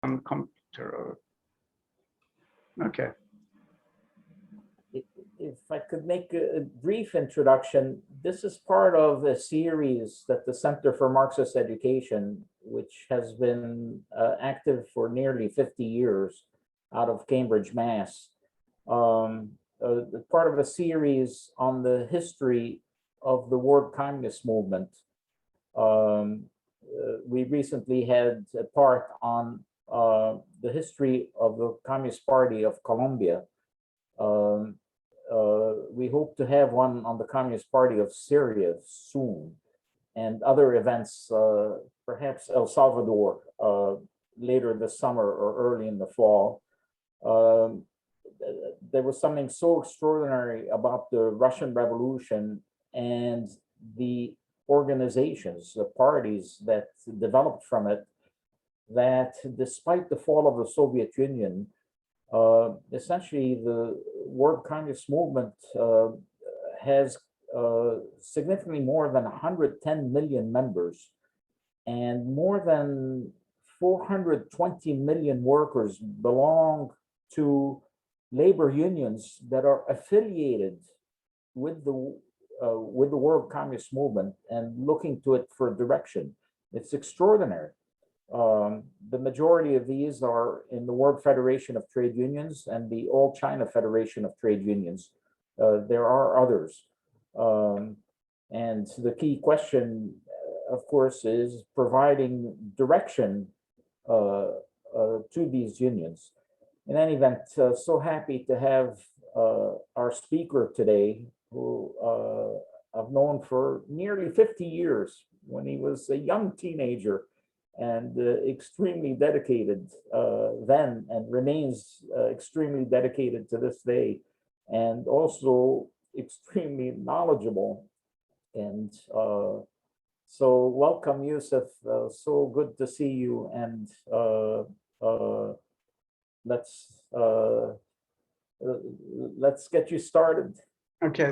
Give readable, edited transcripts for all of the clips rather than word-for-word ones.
on computer. Okay. If I could make a brief introduction, this is part of a series that the Center for Marxist Education, which has been active for nearly 50 years out of Cambridge, Mass. Part of a series on the history of the world communist movement. We recently had a part on the history of the Communist Party of Colombia. We hope to have one on the Communist Party of Syria soon, and other events, perhaps El Salvador later this summer or early in the fall. There was something so extraordinary about the Russian Revolution and the organizations, the parties that developed from it, that despite the fall of the Soviet Union, essentially the world communist movement has significantly more than 110 million members, and more than 420 million workers belong to labor unions that are affiliated with the world communist movement and looking to it for direction. It's extraordinary. The majority of these are in the World Federation of Trade Unions and the All China Federation of Trade Unions. There are others. And the key question, of course, is providing direction to these unions. In any event, so happy to have our speaker today, who I've known for nearly 50 years, when he was a young teenager, and extremely dedicated then, and remains extremely dedicated to this day, and also extremely knowledgeable. And so welcome, Yusuf. So good to see you. And let's get you started. Okay,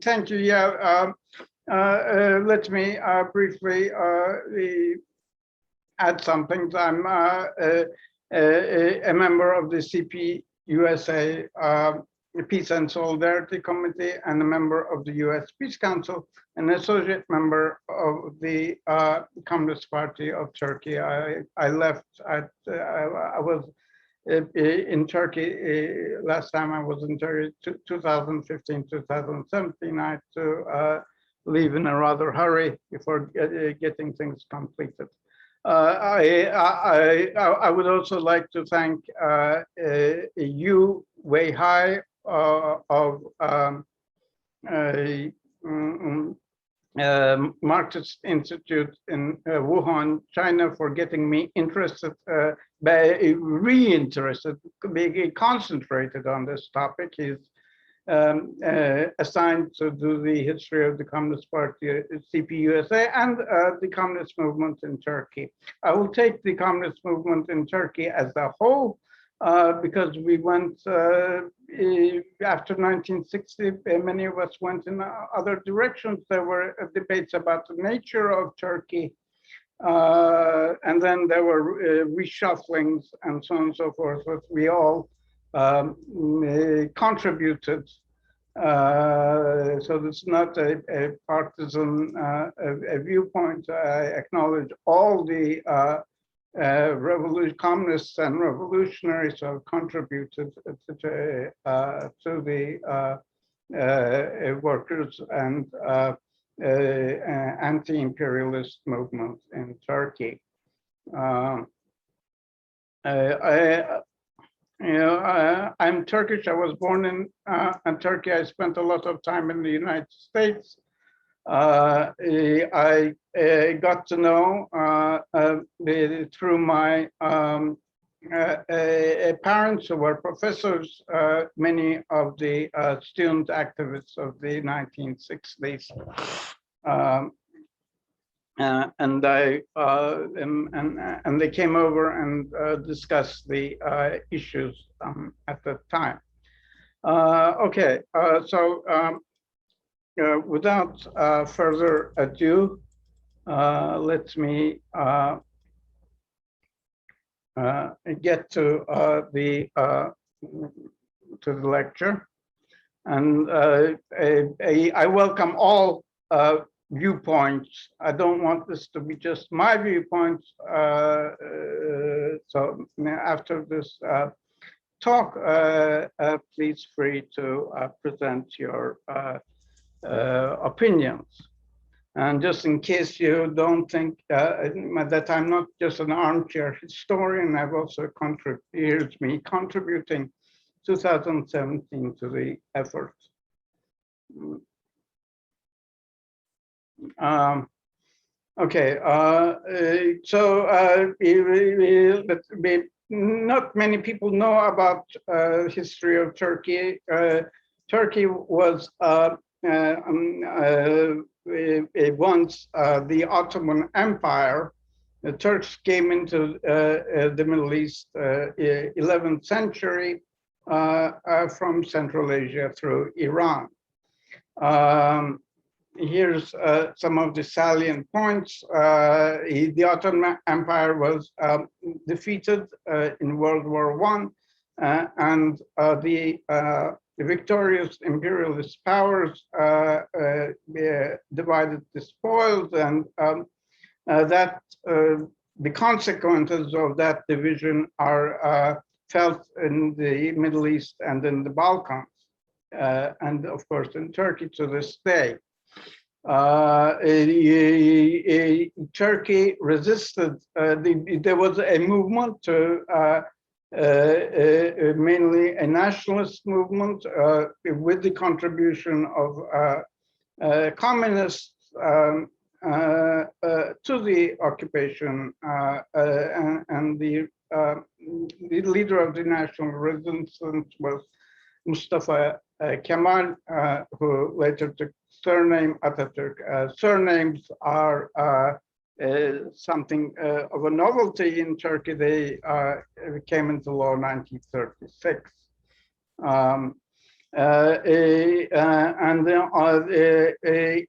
thank you. Yeah, let me briefly add something. I'm a member of the CP USA Peace and Solidarity Committee, and a member of the US Peace Council, an associate member of the Communist Party of Turkey. I left I was in Turkey last time I was in Turkey, 2015, 2017. I had to leave in a rather hurry before getting things completed. I would also like to thank you, Wei Hai, of Marxist Institute in Wuhan, China, for getting me interested, reinterested, being concentrated on this topic. He's assigned to do the history of the Communist Party, CPUSA, and the communist movement in Turkey. I will take the communist movement in Turkey as a whole, because we went, after 1960, many of us went in other directions. There were debates about the nature of Turkey, and then there were reshufflings and so on and so forth, but we all contributed. So it's not a partisan viewpoint. I acknowledge all the communists and revolutionaries have contributed to the workers and anti-imperialist movement in Turkey. I'm Turkish. I was born in Turkey. I spent a lot of time in the United States. I got to know through my parents, who were professors, many of the student activists of the 1960s. And they came over and discussed the issues at the time. Okay, so without further ado, let me get to the lecture. And I welcome all viewpoints. I don't want this to be just my viewpoints. So after this talk, please free to present your opinions. And just in case you don't think that I'm not just an armchair historian, I've also contributing 2017 to the effort. Okay, so not many people know about history of Turkey. Turkey was once the Ottoman Empire. The Turks came into the Middle East 11th century from Central Asia through Iran. Here's some of the salient points. The Ottoman Empire was defeated in World War I, and the victorious imperialist powers divided the spoils, and that the consequences of that division are felt in the Middle East and in the Balkans, and of course in Turkey to this day. Turkey resisted, there was a movement to mainly a nationalist movement with the contribution of communists to the occupation, and the leader of the national resistance was Mustafa Kemal, who later took surname Atatürk. Surnames are something of a novelty in Turkey. They came into law in 1936.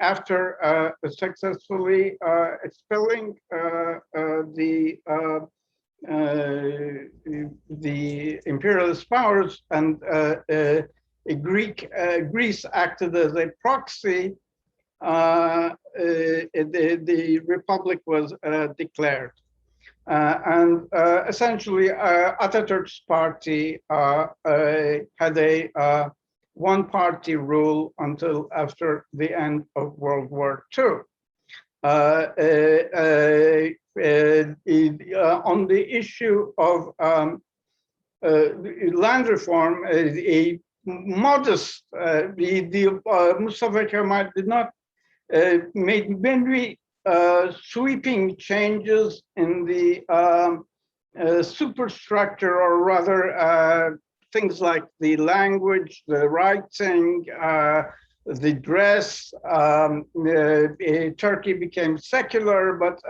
After successfully expelling the imperialist powers, and Greece acted as a proxy, the republic was declared. And essentially, Atatürk's party had a one-party rule until after the end of World War II. On the issue of land reform, a modest, Mustafa Kemal did not make many sweeping changes in the superstructure, or rather things like the language, the writing, the dress. Turkey became secular, but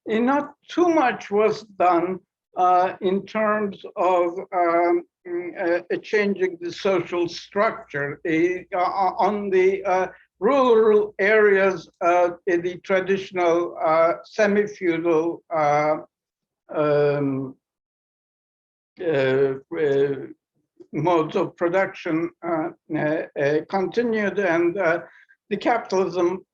not too much was done in terms of changing the social structure. On the rural areas, the traditional semi-feudal modes of production continued, and the capitalism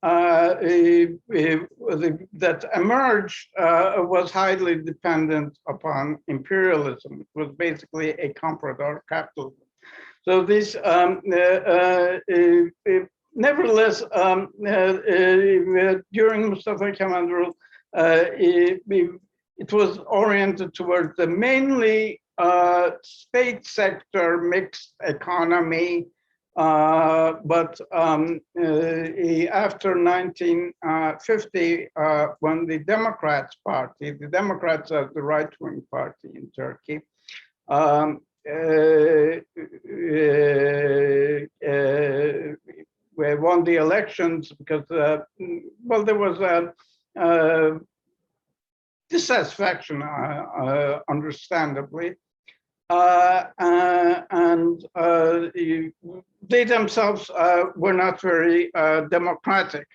that emerged was highly dependent upon imperialism. It was basically a comprador capitalism. So this, nevertheless, during Mustafa Kemal's rule, it was oriented towards the mainly state sector, mixed economy, but after 1950, when the Democrats are the right-wing party in Turkey, we won the elections because, well, there was dissatisfaction, understandably. And they themselves were not very democratic.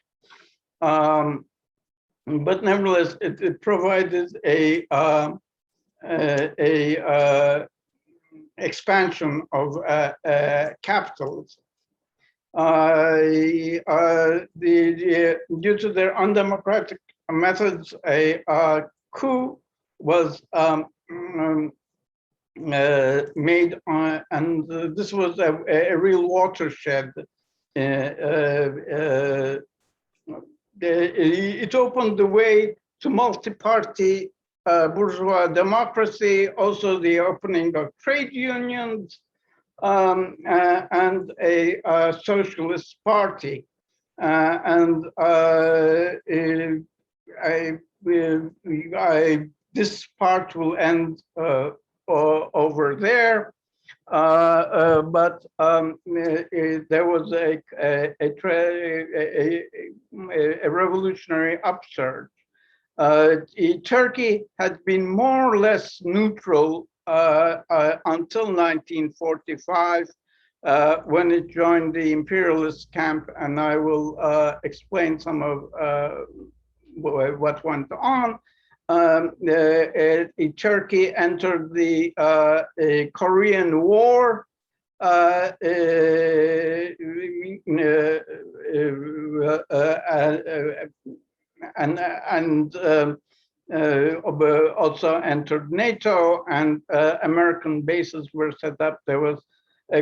But nevertheless, it provided a expansion of capitalism. Due to their undemocratic methods, a coup was made, and this was a real watershed. It opened the way to multi-party bourgeois democracy, also the opening of trade unions, and a socialist party. This part will end over there. But there was a revolutionary upsurge. Turkey had been more or less neutral until 1945, when it joined the imperialist camp, and I will explain some of what went on. Turkey entered the Korean War, and also entered NATO, and American bases were set up. There was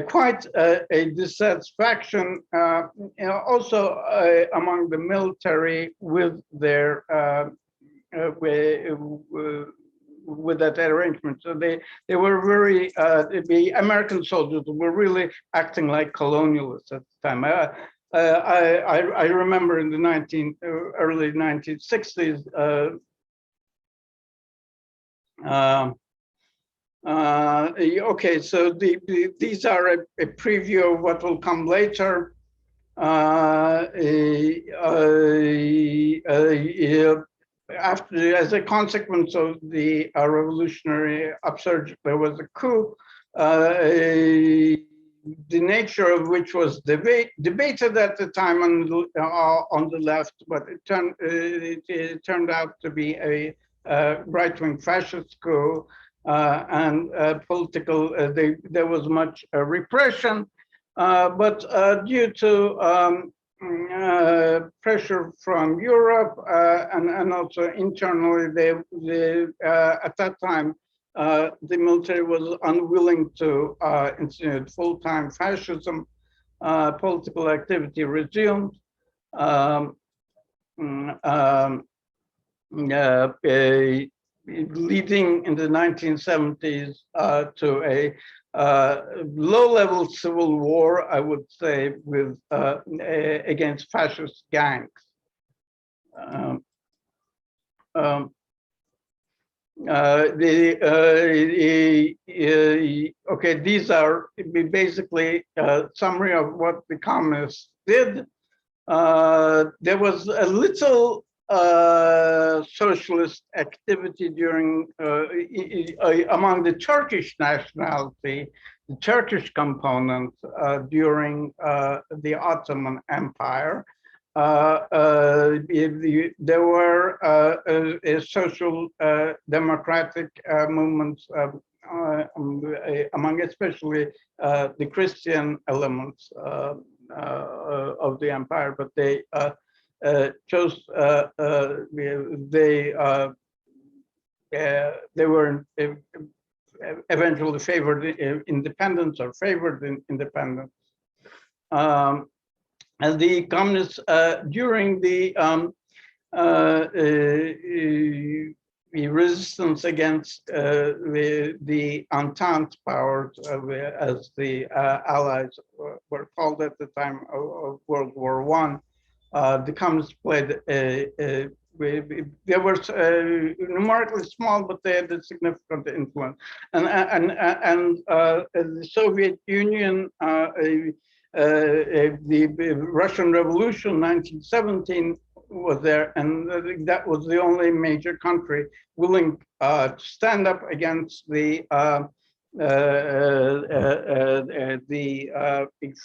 quite a dissatisfaction also among the military with their with that arrangement. So they were very, the American soldiers were really acting like colonialists at the time. I remember in the early 1960s, okay, so these are a preview of what will come later. After, as a consequence of the revolutionary upsurge, there was a coup, the nature of which was debated at the time on the left, but it turned out to be a right-wing fascist coup, and political. There was much repression, but due to pressure from Europe, and also internally, at that time, the military was unwilling to institute full-time fascism. Political activity resumed. Leading in the 1970s to a low-level civil war, I would say, with against fascist gangs. Okay, these are basically a summary of what the communists did. There was a little socialist activity during among the Turkish nationality, the Turkish component during the Ottoman Empire. There were social democratic movements among especially the Christian elements of the empire, but they chose they were eventually favored independence or favored independence. And the communists during the resistance against the Entente powers, as the Allies were called at the time of World War I. The communists played they were numerically small, but they had a significant influence. And the Soviet Union, the Russian Revolution, 1917, was there, and that was the only major country willing to stand up against the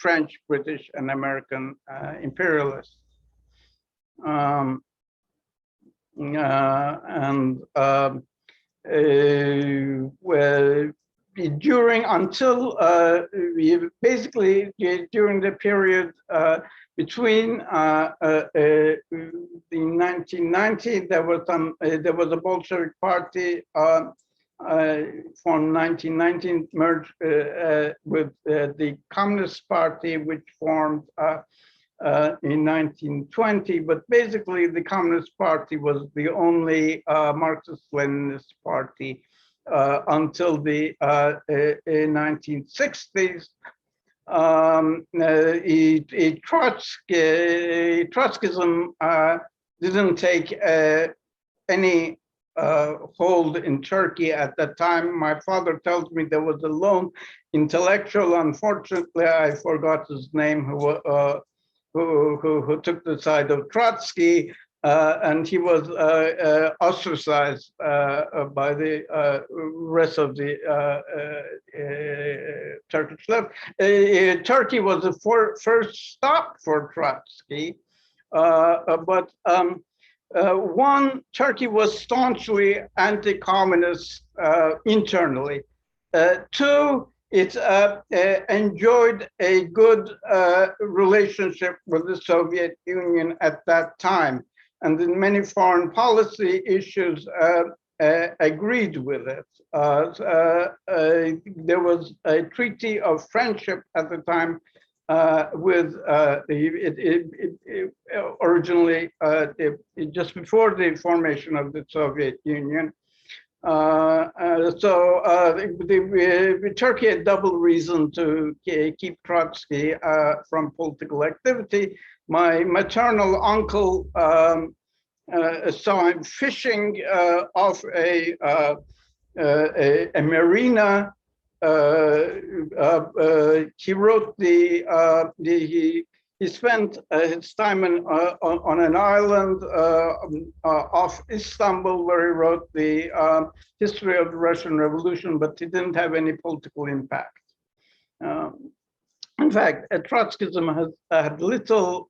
French, British, and American imperialists. well, basically during the period between the 1990, there was a Bolshevik party from 1919, merged with the Communist Party, which formed in 1920, but basically the Communist Party was the only Marxist-Leninist party until the 1960s. Trotskyism didn't take any hold in Turkey at that time. My father tells me there was a lone intellectual, unfortunately I forgot his name, who took the side of Trotsky, and he was ostracized by the rest of the Turkish left. Turkey was the first stop for Trotsky, but Turkey was staunchly anti-communist internally. Two, it enjoyed a good relationship with the Soviet Union at that time, and in many foreign policy issues agreed with it. There was a treaty of friendship at the time with originally just before the formation of the Soviet Union. Turkey had double reason to keep Trotsky from political activity. My maternal uncle saw him fishing off a marina. He wrote he spent his time on an island off Istanbul, where he wrote the history of the Russian Revolution, but he didn't have any political impact. In fact, Trotskyism has had little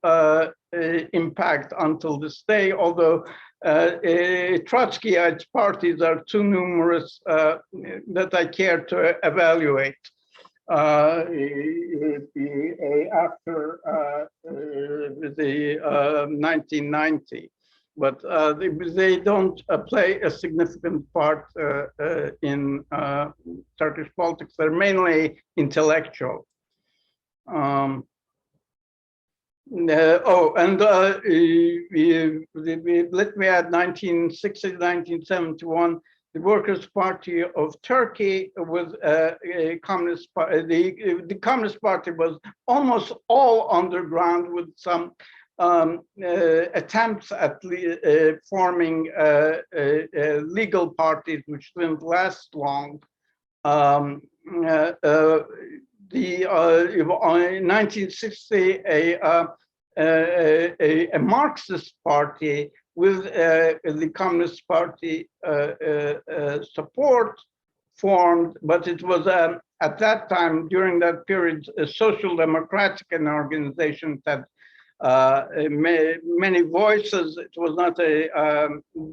impact until this day, although Trotskyite parties are too numerous that I care to evaluate. After the 1990, but they don't play a significant part in Turkish politics. They're mainly intellectual. Let me add 1960, 1971. The Workers' Party of Turkey was a communist party. The Communist Party was almost all underground, with some attempts at forming legal parties, which didn't last long. In 1960, a Marxist party with the Communist Party support formed, but it was at that time, during that period, a social democratic organization that many voices. It was not a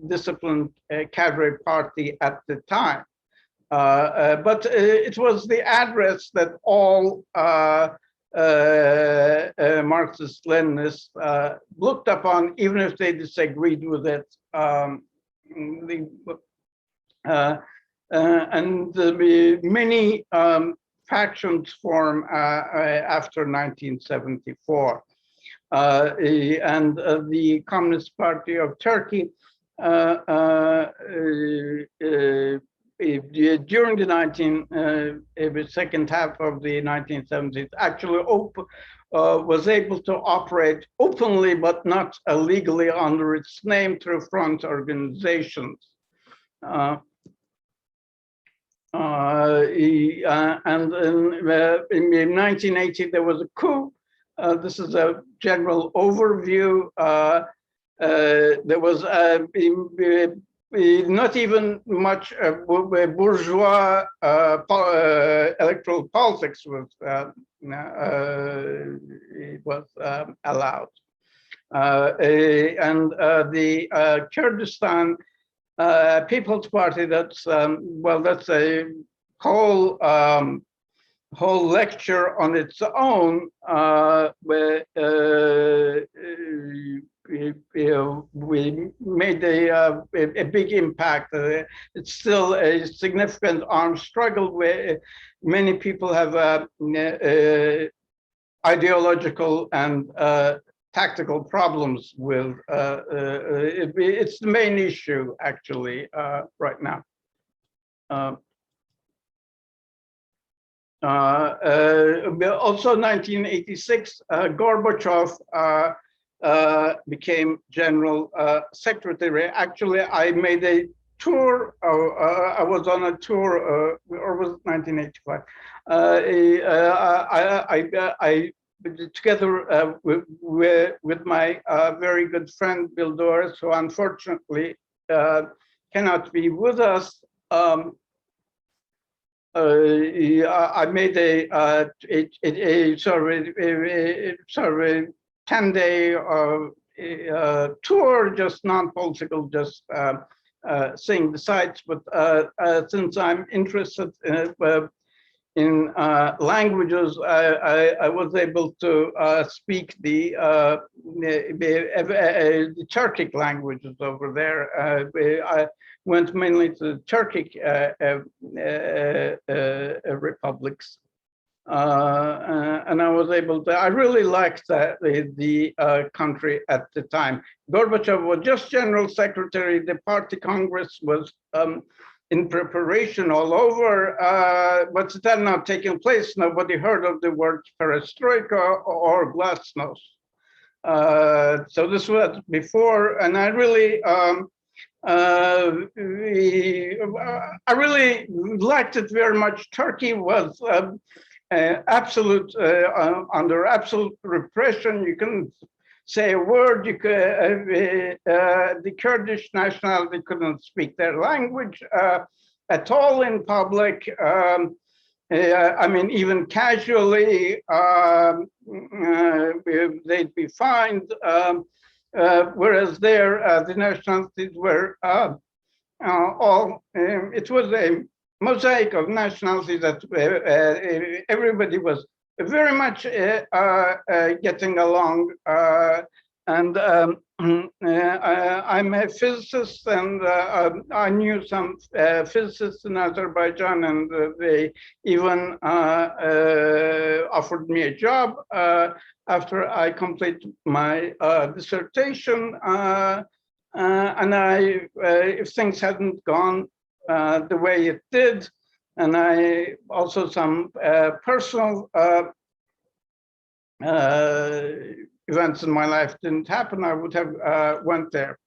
disciplined cadre party at the time, but it was the address that all Marxist-Leninists looked upon, even if they disagreed with it. Many factions form after 1974. The Communist Party of Turkey during the second half of the 1970s actually was able to operate openly but not illegally under its name through front organizations. And in 1980 there was a coup. This is a general overview. There was not even much bourgeois electoral politics was allowed. The Kurdistan People's Party, that's, well, that's a whole whole lecture on its own, where we made a big impact. It's still a significant armed struggle where many people have ideological and tactical problems with. It's the main issue, actually, right now. Also 1986, Gorbachev became general secretary. Actually, I made a tour, I was on a tour, or was it 1985? I together with my very good friend Bill Doris, who unfortunately cannot be with us. I made a sort of a 10-day tour, just non-political, just seeing the sites. But since I'm interested in languages, I was able to speak the Turkic languages over there. I went mainly to Turkic republics. And I was able to, I really liked the country at the time. Gorbachev was just general secretary. The party congress was in preparation all over, but it had not taken place. Nobody heard of the word perestroika or glasnost. So this was before, and I really, I really liked it very much. Turkey was absolute, under absolute repression. You couldn't say a word. You could, the Kurdish nationality couldn't speak their language at all in public. I mean, even casually, they'd be fined. Whereas there, the nationalities were all, it was a mosaic of nationalities that everybody was very much getting along. And I'm a physicist, and I knew some physicists in Azerbaijan, and they even offered me a job after I completed my dissertation. And if things hadn't gone the way it did, and I also some personal events in my life didn't happen, I would have went there.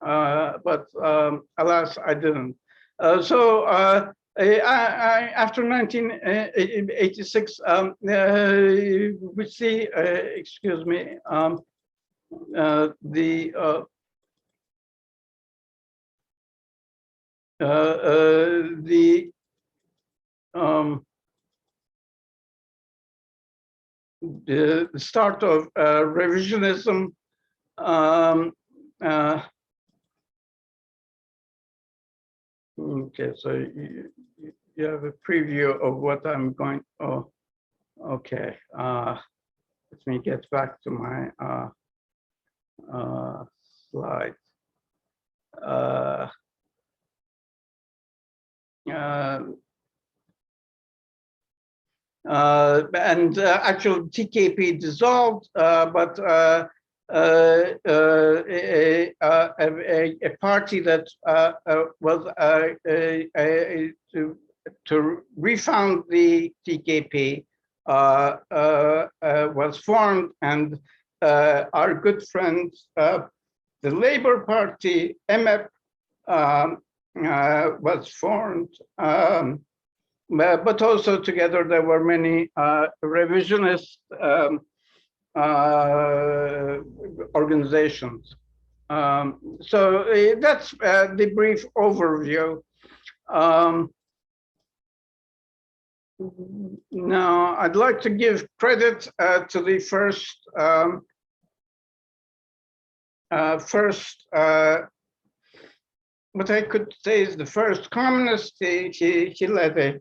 But alas, I didn't. So after 1986, we see, excuse me, the start of revisionism. Okay, so you have a preview of what I'm going. Oh, okay. Let me get back to my slide. And actually TKP dissolved, but a party that was to refound the TKP was formed, and our good friends, the Labour Party, MEP, was formed. But also together there were many revisionist organizations. So that's the brief overview. Now, I'd like to give credit to the first what I could say is the first communist. He led a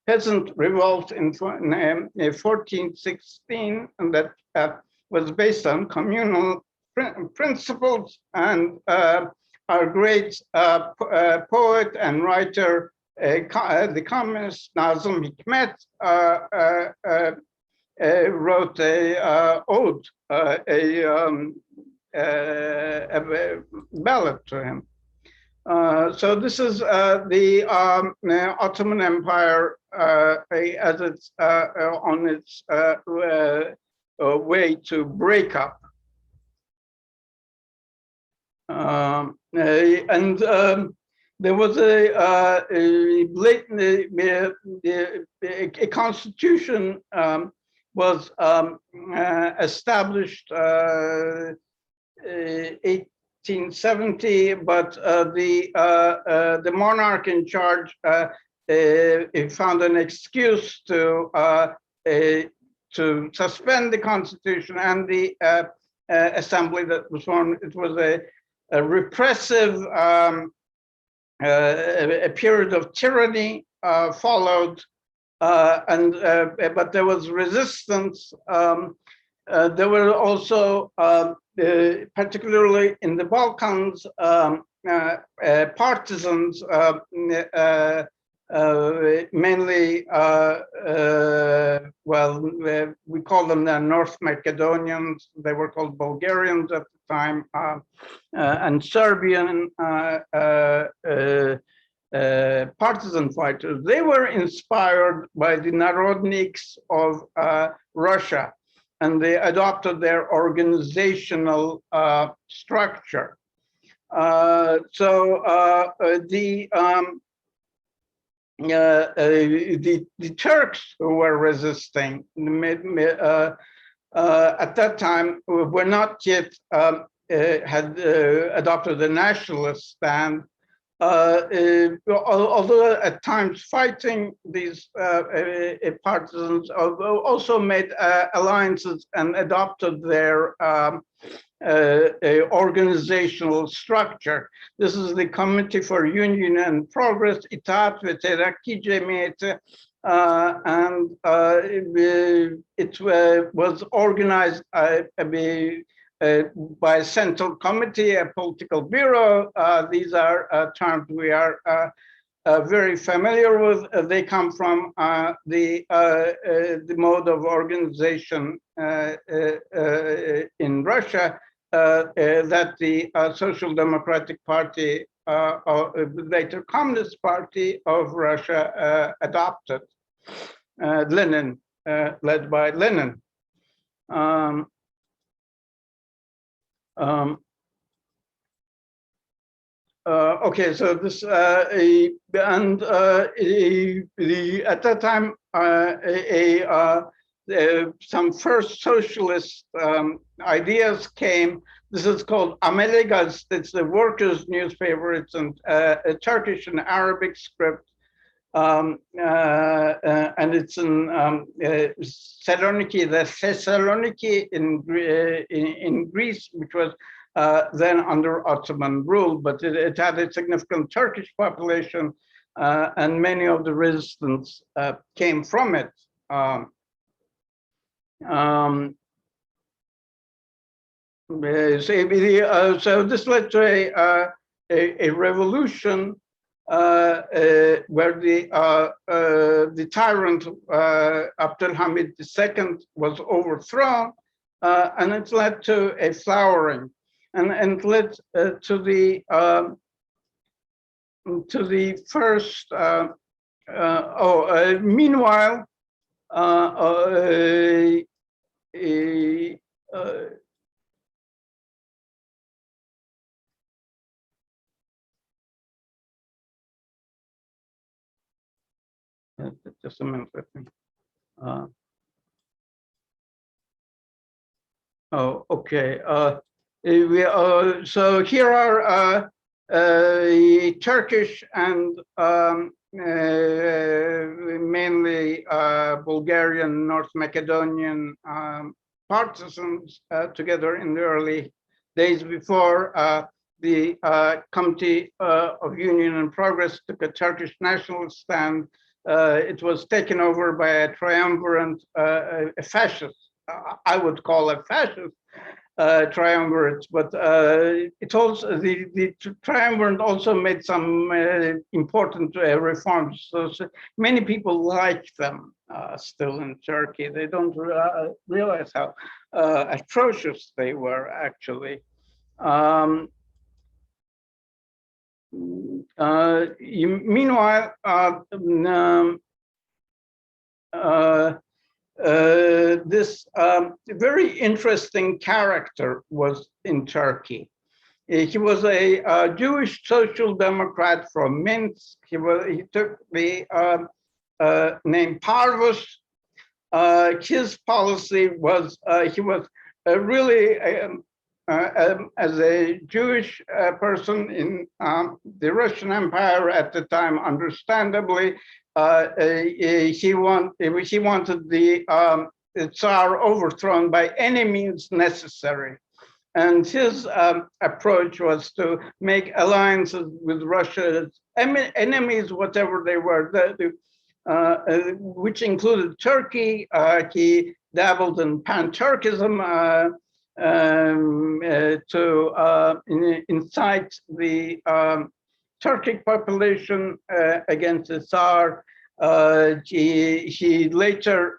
peasant revolt in 1416, and that was based on communal principles. And our great poet and writer, the communist Nazım Hikmet, wrote a ode, a ballad to him. So this is the Ottoman Empire as it's on its way to break up. And there was a blatant, a constitution was established 1870, but the monarch in charge found an excuse to suspend the constitution and the assembly that was formed. It was a repressive a period of tyranny followed, but there was resistance. There were also, particularly in the Balkans, partisans, mainly, well, we call them the North Macedonians. They were called Bulgarians at the time, and Serbian partisan fighters. They were inspired by the Narodniks of Russia, and they adopted their organizational structure. The Turks who were resisting at that time were not yet had adopted a nationalist stand. Although at times fighting, these partisans also made alliances and adopted their organizational structure. This is the Committee for Union and Progress, İttihat ve Terakki Cemiyeti, and it was organized by a central committee, a political bureau. These are terms we are very familiar with. They come from the mode of organization in Russia that the Social Democratic Party, or later Communist Party of Russia, adopted. Lenin, led by Lenin. Okay, so this and at that time some first socialist ideas came. This is called Amele Gazete. It's the workers' newspaper. It's in a Turkish and Arabic script, and it's in Thessaloniki, in Greece, which was then under Ottoman rule, but it had a significant Turkish population, and many of the resistance came from it. So this led to a revolution where the tyrant Abdülhamid II was overthrown, and it led to a flowering, and led to the first. Meanwhile, just a minute, I think. Oh, okay. So here are Turkish and mainly Bulgarian, North Macedonian partisans together in the early days before the Committee of Union and Progress took a Turkish nationalist stand. It was taken over by a triumvirate, a fascist, I would call a fascist triumvirate, but it also the triumvirate also made some important reforms. So many people like them still in Turkey. They don't realize how atrocious they were actually. Meanwhile, this very interesting character was in Turkey. He was a Jewish social democrat from Minsk. He took the name Parvus. His policy was he was really as a Jewish person in the Russian Empire at the time, understandably, he wanted the Tsar overthrown by any means necessary. And his approach was to make alliances with Russia's enemies, whatever they were, which included Turkey. He dabbled in pan-Turkism to incite the Turkic population against the Tsar. He later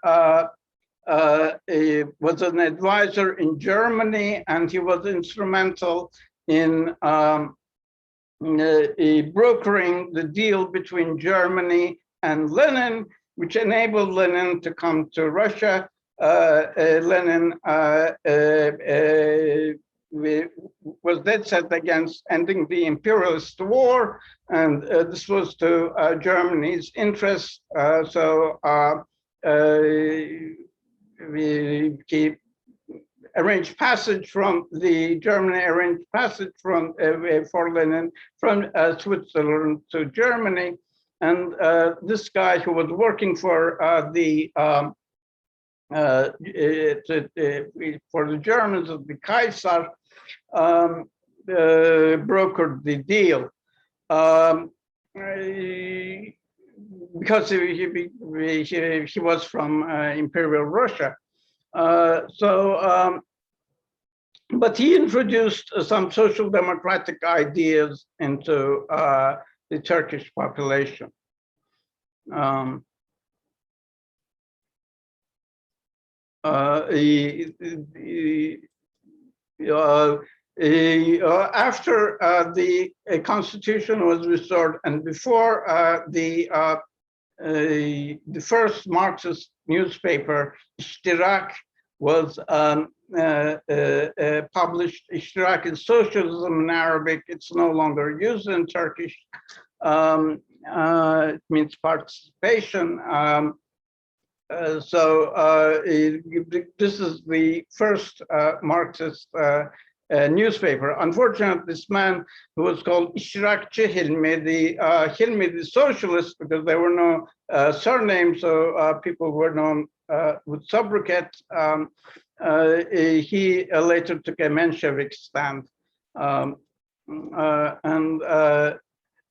was an advisor in Germany, and he was instrumental in brokering the deal between Germany and Lenin, which enabled Lenin to come to Russia. Lenin was dead set against ending the imperialist war, and this was to Germany's interest. So he arranged passage from the Germany arranged passage from for Lenin from Switzerland to Germany, and this guy who was working for the Germans, the Kaiser, brokered the deal because he was from Imperial Russia. But he introduced some social democratic ideas into the Turkish population. After the constitution was restored and before the first Marxist newspaper, İştirak, was published. İştirak is socialism in Arabic. It's no longer used in Turkish. It means participation. This is the first Marxist newspaper. Unfortunately, this man who was called İştirakçı Hilmi, the socialist, because there were no surnames, so people were known with sobriquet. He later took a Menshevik stand.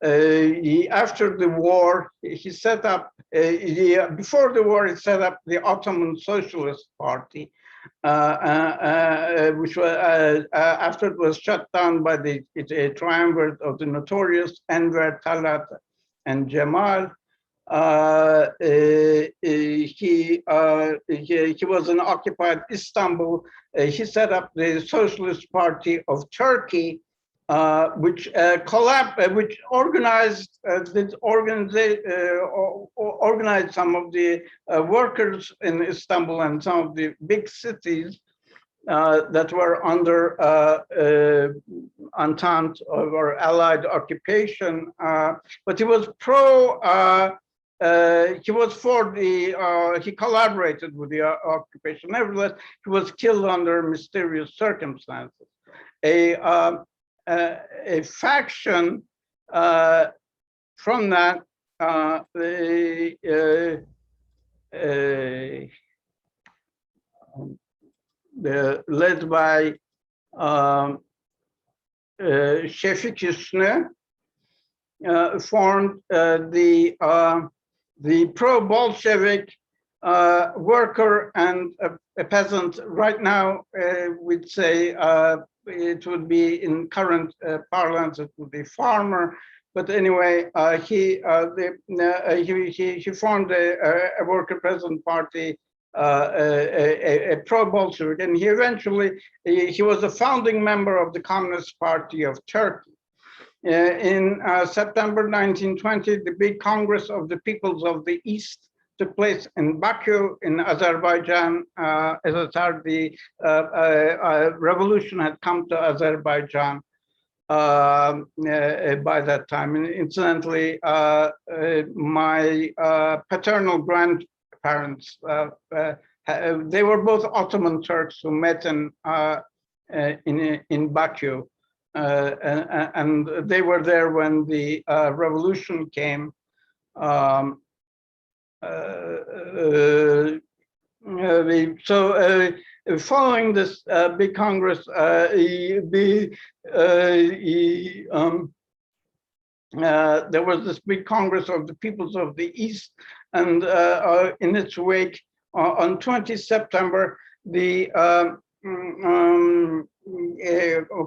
After the war, he set up, before the war, he set up the Ottoman Socialist Party, which was, after it was shut down by the triumvirate of the notorious Enver, Talat, and Cemal. He was in occupied Istanbul. He set up the Socialist Party of Turkey, which organized organized some of the workers in Istanbul and some of the big cities that were under Entente or Allied occupation. But he was he was for the, he collaborated with the occupation. Nevertheless, he was killed under mysterious circumstances. A faction from that, led by Şefik Hüsnü formed the pro-Bolshevik worker and a peasant. Right now, we'd say it would be in current parlance, it would be farmer. But anyway, he formed a worker peasant party, a pro-Bolshevik, and he eventually he was a founding member of the Communist Party of Turkey. In September 1920, the big Congress of the Peoples of the East took place in Baku in Azerbaijan. As I said, the revolution had come to Azerbaijan by that time. And incidentally, my paternal grandparents, they were both Ottoman Turks who met in Baku. And they were there when the revolution came. Following this big Congress, there was this big Congress of the Peoples of the East, and in its wake, on 20 September, the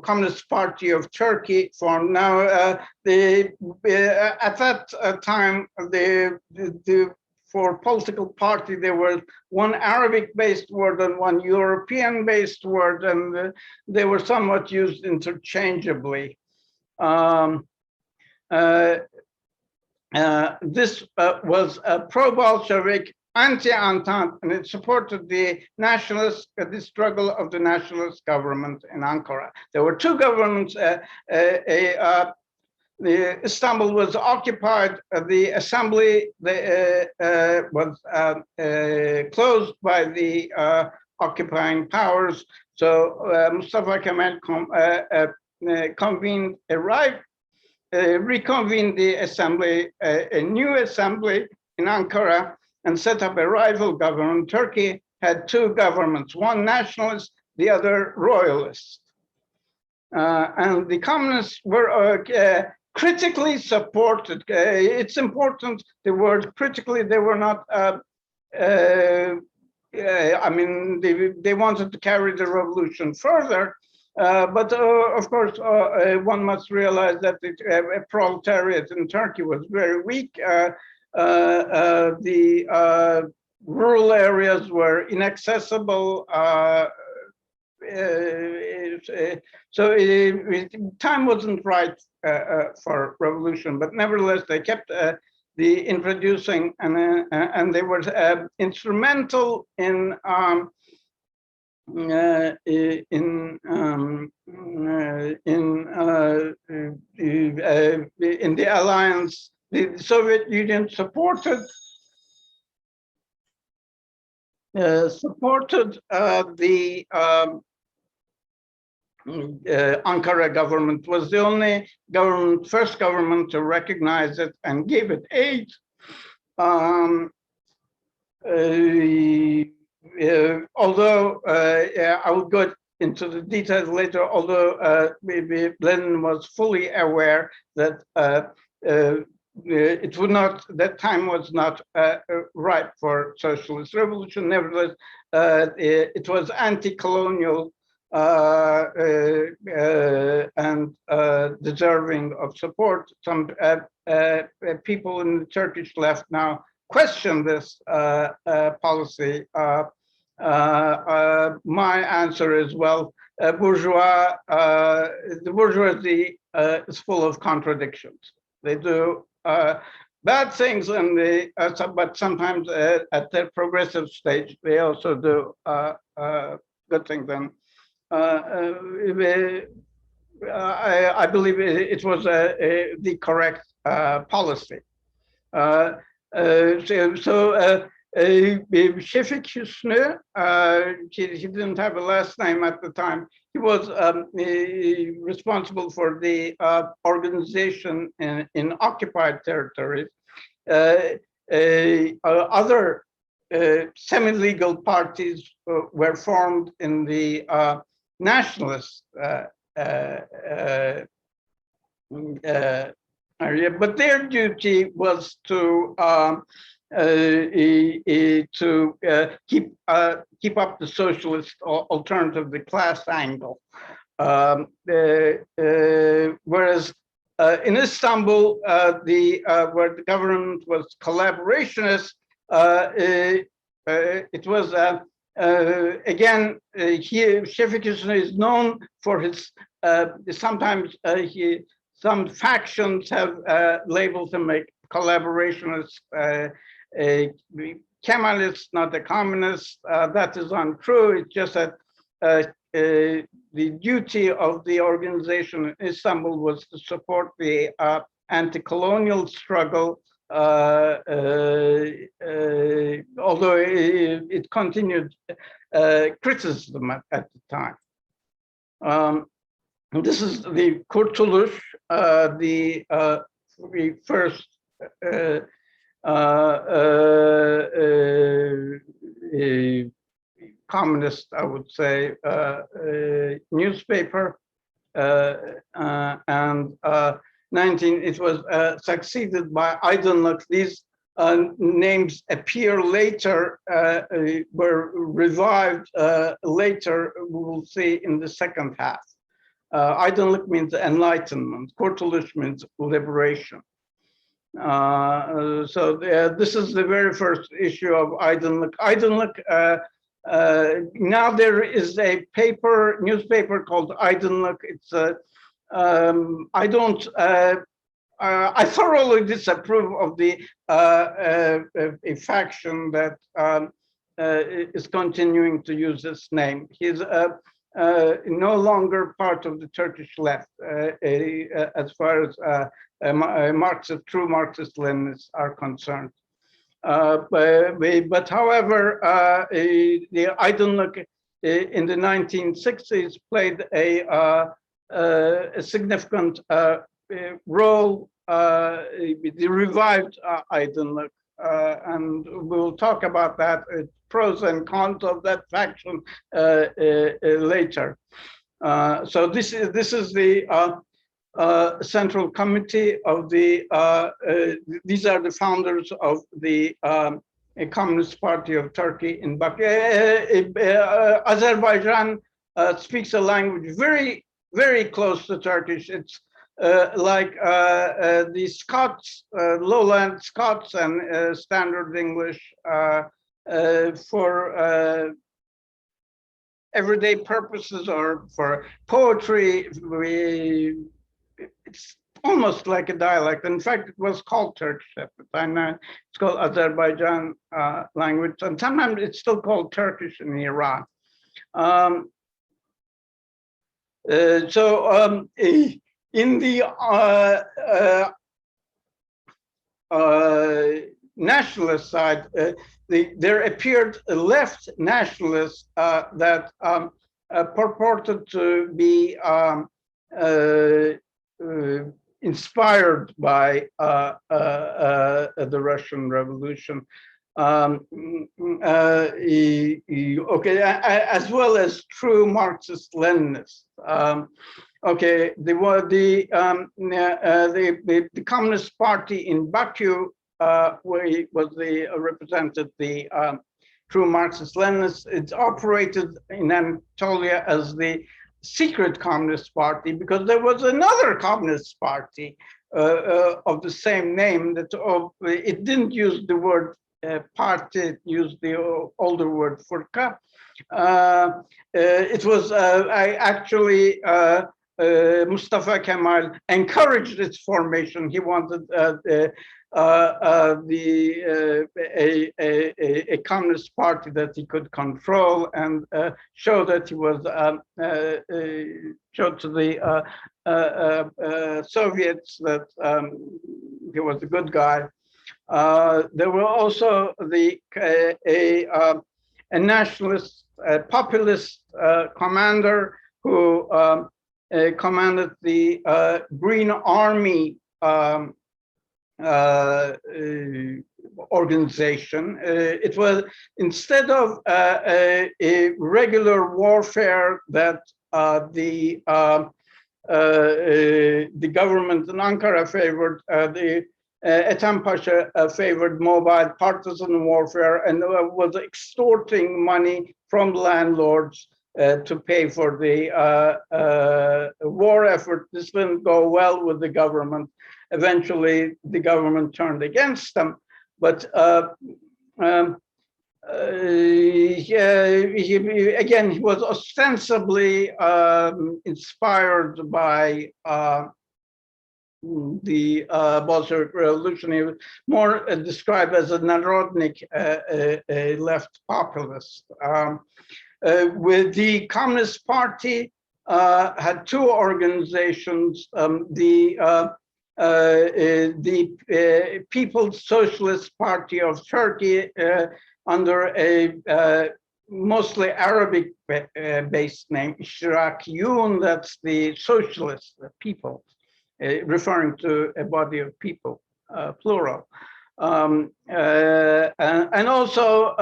Communist Party of Turkey formed. Now, at that time, for political party, there was one Arabic-based word and one European-based word, and they were somewhat used interchangeably. This was a pro-Bolshevik, anti-Entente, and it supported the nationalist, the struggle of the nationalist government in Ankara. There were two governments. Istanbul was occupied. The assembly was closed by the occupying powers. So Mustafa Kemal reconvened the assembly, a new assembly in Ankara, and set up a rival government. Turkey had two governments, one nationalist, the other royalist. And the communists were critically supported. It's important, the word critically, they were not, I mean, they wanted to carry the revolution further, but of course, one must realize that the proletariat in Turkey was very weak. The rural areas were inaccessible. So time wasn't right for revolution, but nevertheless they kept the introducing, and they were instrumental in the alliance. The Soviet Union supported the Ankara government, was the only government, first government to recognize it and give it aid. Although I will go into the details later, although maybe Lenin was fully aware that it would not, that time was not ripe for socialist revolution. Nevertheless, it was anti-colonial and deserving of support. Some people in the Turkish left now question this policy. My answer is, well, the bourgeoisie is full of contradictions. They do bad things, and but sometimes at their progressive stage, they also do good things. And I believe it was the correct policy. Şefik Hüsnü, he didn't have a last name at the time. He was responsible for the organization in occupied territories. Other semi-legal parties were formed in the nationalist area, but their duty was to keep up the socialist alternative, the class angle. Whereas in Istanbul, where the government was collaborationist, it was again here. Shefik Hüsnü is known for his sometimes some factions have labeled him a collaborationist, Kemalist, not a communist. That is untrue. It's just that the duty of the organization in Istanbul was to support the anti-colonial struggle, although it continued criticism at the time. This is the Kurtuluş, the first communist, I would say, newspaper, and it was succeeded by Aydınlık. These names appear later, were revived later, we will see in the second half. Aydınlık means enlightenment, Kurtuluş means liberation. So this is the very first issue of Aydınlık. Aydınlık, now there is a newspaper called Aydınlık. It's I thoroughly disapprove of the a faction that is continuing to use this name. He's no longer part of the Turkish left, as far as true Marxist-Leninists are concerned. But however, the Aydınlık in the 1960s played a significant role. The revived Aydınlık, and we'll talk about that, pros and cons of that faction later. So this is the Central Committee of the. These are the founders of the Communist Party of Turkey in Baku. Azerbaijan speaks a language very, very close to Turkish. It's like the Scots, Lowland Scots, and Standard English for everyday purposes or for poetry. It's almost like a dialect. In fact, it was called Turkish at the time. Now it's called Azerbaijan language, and sometimes it's still called Turkish in Iran. In the nationalist side, there appeared left nationalists that purported to be inspired by the Russian Revolution. Okay, as well as true Marxist-Leninists. Okay, the Communist Party in Baku represented the true Marxist-Leninists. It's operated in Anatolia as the secret Communist Party because there was another Communist Party of the same name that it didn't use the word party, it used the older word fırka. It was actually Mustafa Kemal encouraged its formation. He wanted a communist party that he could control and show that he was showed to the Soviets that he was a good guy. There were also a nationalist, populist commander who commanded the Green Army organization. It was, instead of a regular warfare that the the government in Ankara favored Ethem Pasha favored mobile partisan warfare and was extorting money from landlords to pay for the war effort. This didn't go well with the government. Eventually, the government turned against them. But again, he was ostensibly inspired by the Bolshevik Revolution. He was more described as a Narodnik, a left populist. With the Communist Party had two organizations, the People's Socialist Party of Turkey under a mostly Arabic-based name, Iştirakiyun, that's the socialist people, referring to a body of people, plural. And also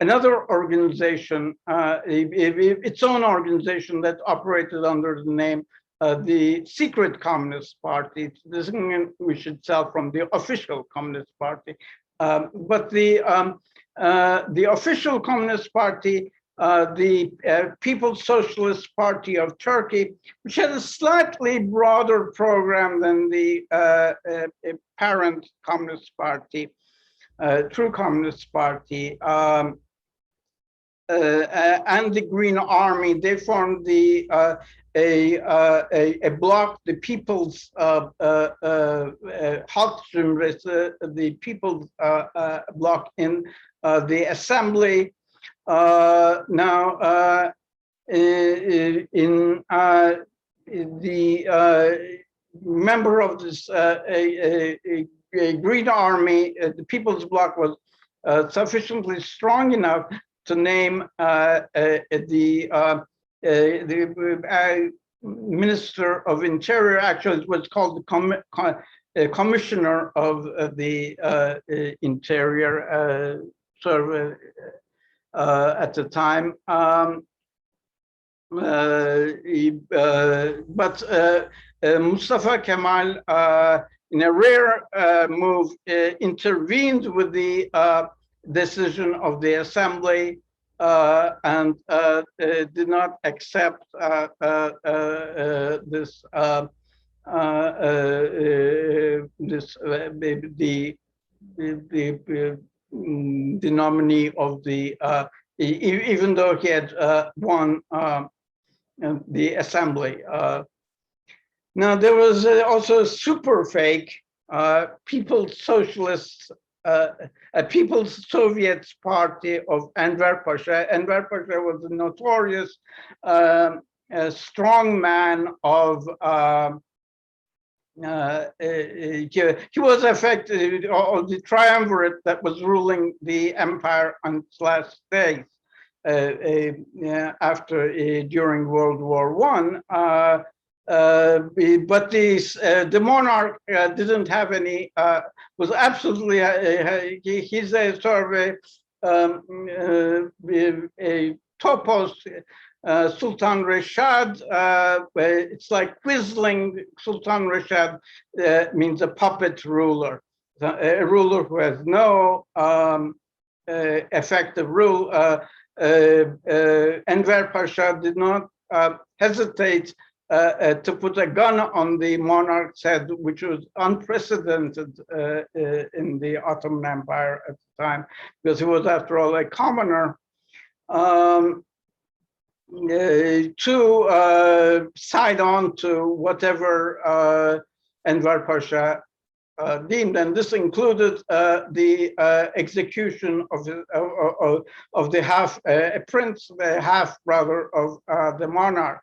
another organization, its own organization that operated under the name the Secret Communist Party, distinguished itself from the official Communist Party. But the official Communist Party, the People's Socialist Party of Turkey, which had a slightly broader program than the parent Communist Party, True Communist Party, and the Green Army, they formed the a bloc, the People's Halkcumhuriyeti, the People's bloc in the Assembly. Now, in the member of this Green Army, the People's Bloc was sufficiently strong enough to name the Minister of Interior. Actually, it was called the Commissioner of the Interior Service at the time. But Mustafa Kemal, in a rare move, intervened with the decision of the Assembly and did not accept this the nominee of the even though he had won the Assembly. Now there was also a super fake People's Socialist, People's Soviet Party of Enver Pasha. Enver Pasha was a notorious strong man of he was effectively of the triumvirate that was ruling the empire on its last days after during World War I. But the monarch didn't have any, was absolutely, he's a sort of a topos Sultan Reshad. It's like quizzling. Sultan Reshad means a puppet ruler, a ruler who has no effective rule. Enver Pasha did not hesitate to put a gun on the monarch's head, which was unprecedented in the Ottoman Empire at the time, because he was, after all, a commoner. To side on to whatever Enver Pasha deemed, and this included the execution of the half prince, the half brother of the monarch.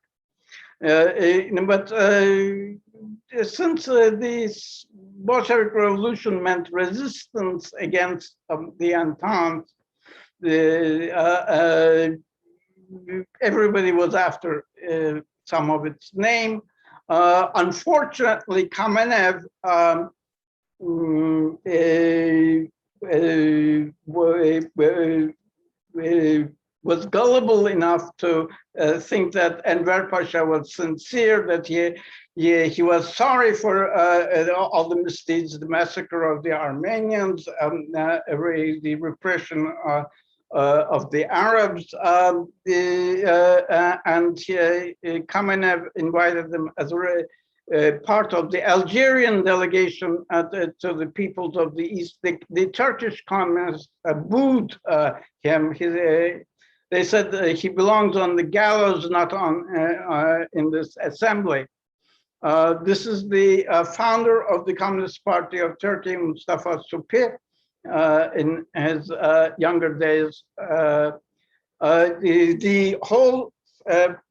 But since this Bolshevik Revolution meant resistance against the Entente, everybody was after some of its name. Unfortunately, Kamenev was gullible enough to think that Enver Pasha was sincere, that he was sorry for all the misdeeds, the massacre of the Armenians, the repression of the Arabs, and Kamenev invited them as part of the Algerian delegation to the peoples of the East. The Turkish communists booed him. They said he belongs on the gallows, not on in this assembly. This is the founder of the Communist Party of Turkey, Mustafa Suphi, in his younger days. The whole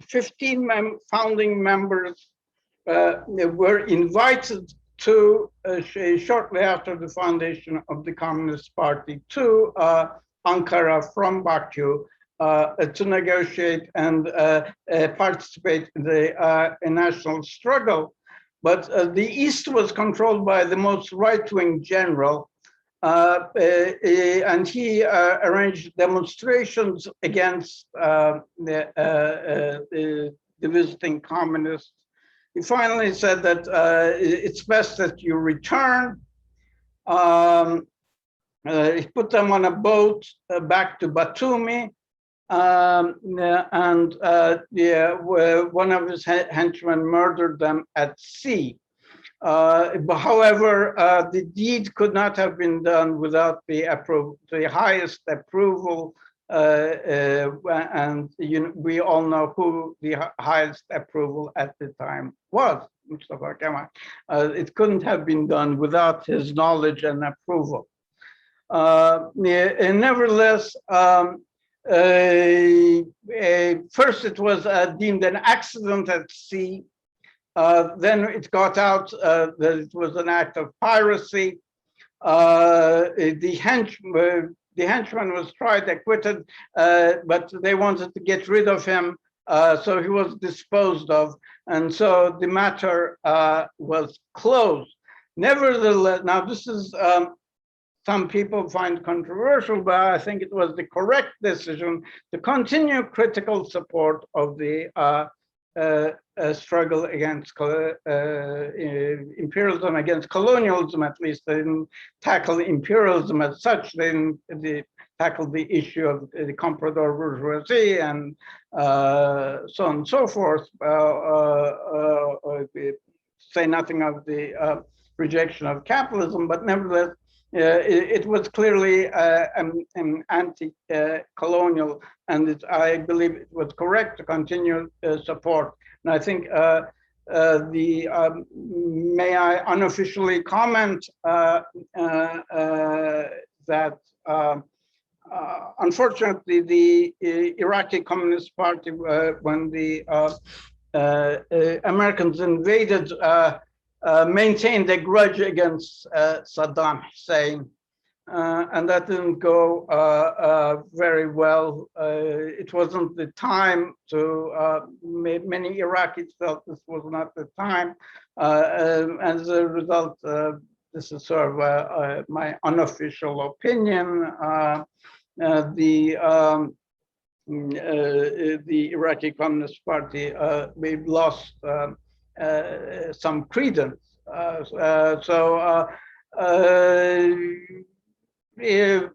15 founding members were invited to, shortly after the foundation of the Communist Party, to Ankara from Baku to negotiate and participate in the national struggle. But the East was controlled by the most right-wing general, and he arranged demonstrations against the visiting communists. He finally said that it's best that you return. He put them on a boat back to Batumi, and one of his henchmen murdered them at sea. However, the deed could not have been done without the highest approval, and we all know who the highest approval at the time was, Mustafa Kemal. It couldn't have been done without his knowledge and approval. Nevertheless, first it was deemed an accident at sea. Then it got out that it was an act of piracy. The henchman was tried, acquitted, but they wanted to get rid of him, so he was disposed of, and so the matter was closed. Nevertheless, now this is some people find controversial, but I think it was the correct decision to continue critical support of the struggle against imperialism, against colonialism. At least they didn't tackle imperialism as such. They didn't tackle the issue of the comprador bourgeoisie and so on and so forth. Say nothing of the rejection of capitalism, but nevertheless, it was clearly an anti-colonial, and I believe it was correct to continue support. And I think may I unofficially comment that unfortunately the Iraqi Communist Party, when the Americans invaded, maintained a grudge against Saddam Hussein, and that didn't go very well. It wasn't the time to, many Iraqis felt this was not the time. As a result, this is sort of my unofficial opinion. The Iraqi Communist Party, we've lost some credence.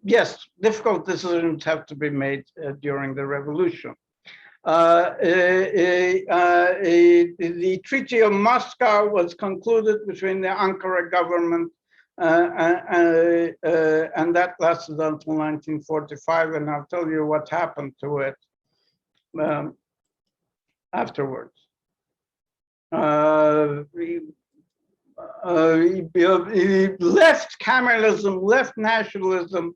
Yes, difficult decisions have to be made during the revolution. The Treaty of Moscow was concluded between the Ankara government and that lasted until 1945, and I'll tell you what happened to it afterwards. Left Kemalism, left nationalism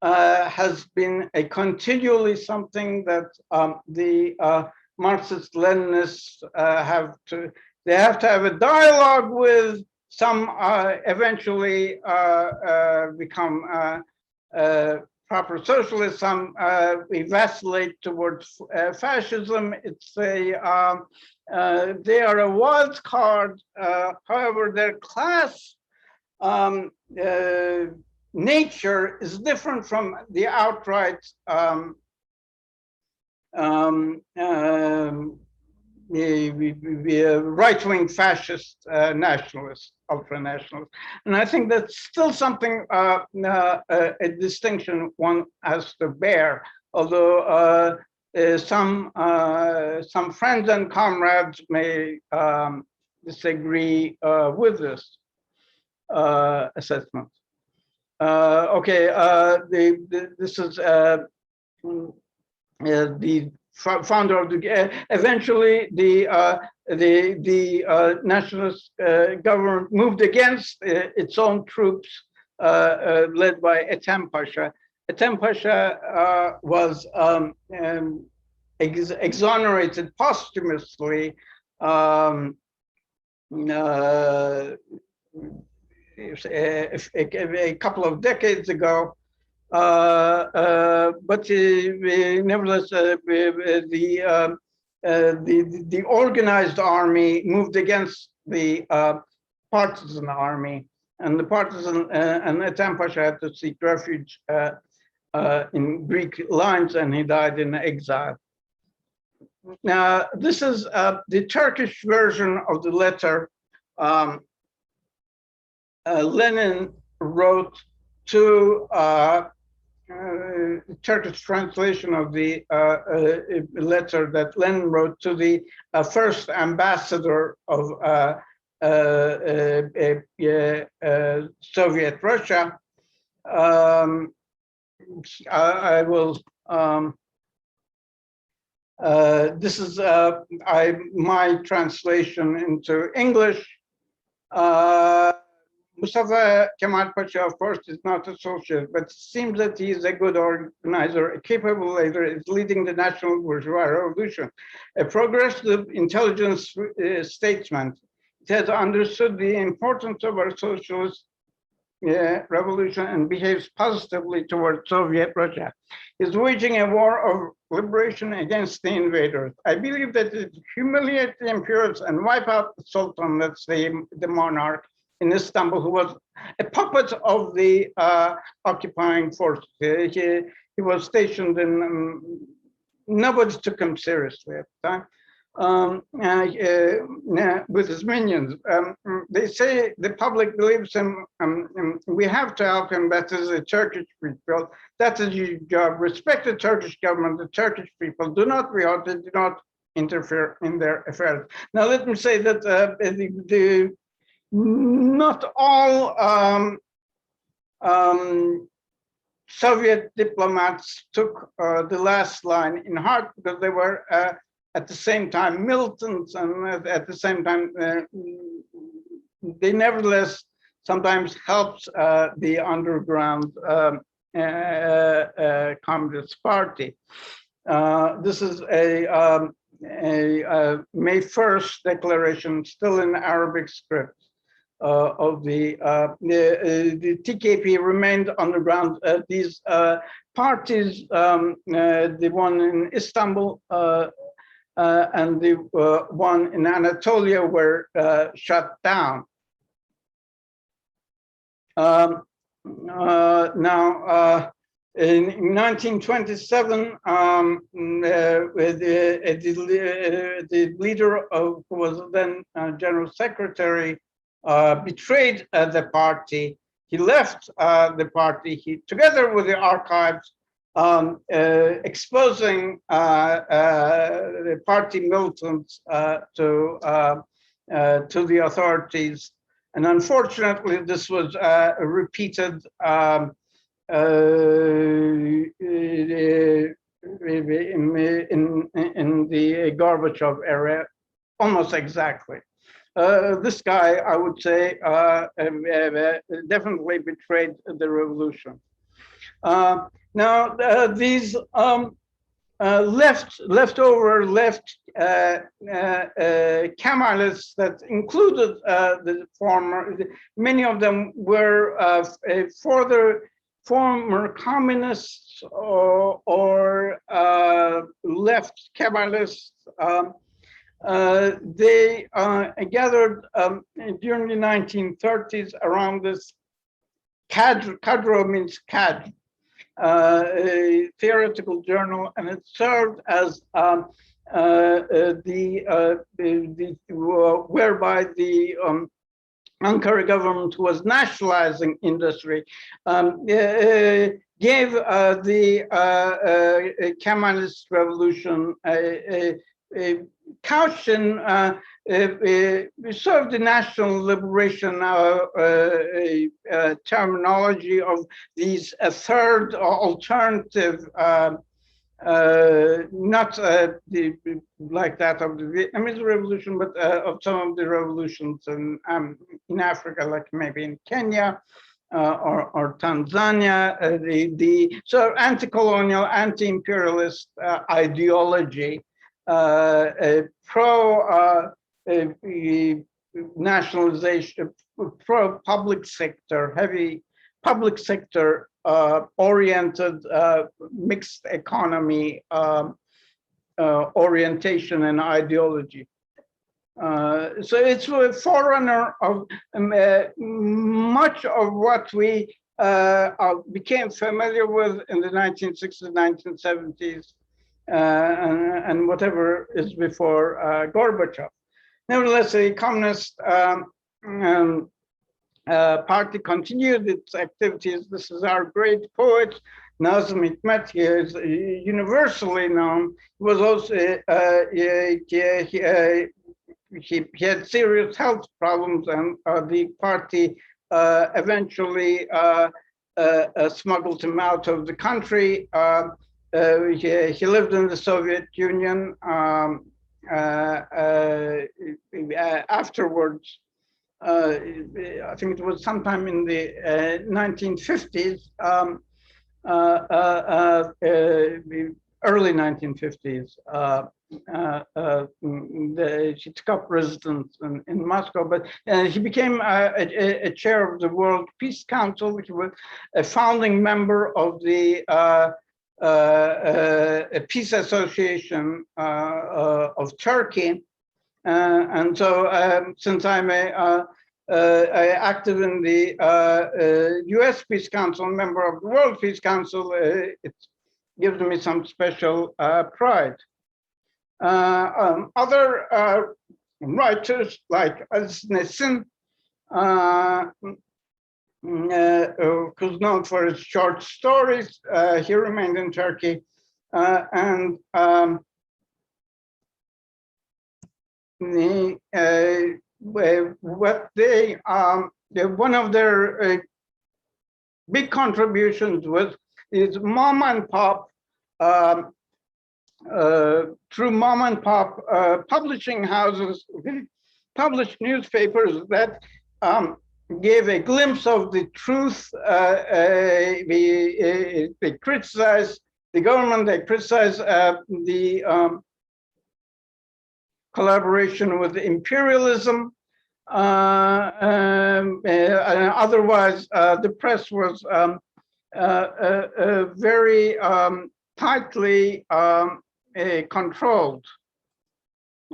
has been a continually something that the Marxist-Leninists have to have a dialogue with. Some eventually become proper socialists. Some vacillate towards fascism. It's a they are a wild card. However, their class nature is different from the outright right-wing fascist nationalists, ultra-nationalists. And I think that's still something, a distinction one has to bear, although some friends and comrades may disagree with this assessment. Okay, this is the founder of the. Eventually, the nationalist government moved against its own troops, led by Ethem Pasha. Ethem Pasha was exonerated posthumously a couple of decades ago. But nevertheless, the organized army moved against the partisan army, and the partisan and Ethem Pasha had to seek refuge in Greek lines, and he died in exile. Now, this is the Turkish version of the letter Lenin wrote to Turkish translation of the letter that Lenin wrote to the first ambassador of Soviet Russia. I will. This is my translation into English. Mustafa Kemal Pasha, of course, is not a socialist, but it seems that he is a good organizer, a capable leader, is leading the national bourgeois revolution, a progressive intelligence statesman. It has understood the importance of our socialist revolution and behaves positively towards Soviet Russia. Is waging a war of liberation against the invaders. I believe that it humiliate the imperials and wipe out the Sultan, let's say the monarch, in Istanbul, who was a puppet of the occupying forces. He was stationed in, nobody took him seriously at the time, with his minions. They say the public believes him, we have to help him, that is a Turkish people, that is your job. Respect the Turkish government, the Turkish people, do not react, do not interfere in their affairs. Now let me say that not all Soviet diplomats took the last line in heart, because they were at the same time militants, and at the same time they nevertheless sometimes helped the underground Communist Party. This is a May 1st declaration, still in Arabic script. Of the TKP remained underground. These parties, the one in Istanbul and the one in Anatolia, were shut down. Now, in 1927, the leader of, who was then General Secretary, betrayed the party. He left the party, together with the archives, exposing the party militants to the authorities. And unfortunately, this was repeated in the Gorbachev era, almost exactly. This guy, I would say, definitely betrayed the revolution. Now, these leftover Kemalists that included the former, many of them were former communists or left Kemalists. They gathered during the 1930s around this cadre means cadre. a theoretical journal, and it served as whereby the Ankara government was nationalizing industry, gave the Kemalist revolution a caution, served the national liberation terminology of these third alternative, not like that of the Vietnamese revolution, but of some of the revolutions in Africa, like maybe in Kenya or Tanzania, so anti-colonial, anti-imperialist ideology, pro nationalization, pro public sector, heavy public sector oriented mixed economy orientation and ideology. So it's a forerunner of much of what we became familiar with in the 1960s, 1970s, and whatever is before Gorbachev. Nevertheless, the Communist party continued its activities. This is our great poet, Nazım Hikmet. He is universally known. He was also he had serious health problems, and the party eventually smuggled him out of the country. He lived in the Soviet Union afterwards. I think it was sometime in the 1950s, early 1950s. He took up residence in Moscow, but he became a chair of the World Peace Council. He was a founding member of the Peace Association of Turkey. And so since I'm active in the US Peace Council, member of the World Peace Council, it gives me some special pride. Other writers like Nesin, who's known for his short stories, he remained in Turkey, and what they one of their big contributions is mom and pop, through mom and pop publishing houses, published newspapers that gave a glimpse of the truth. They criticized the government, they criticized the collaboration with imperialism. Otherwise, the press was very tightly controlled.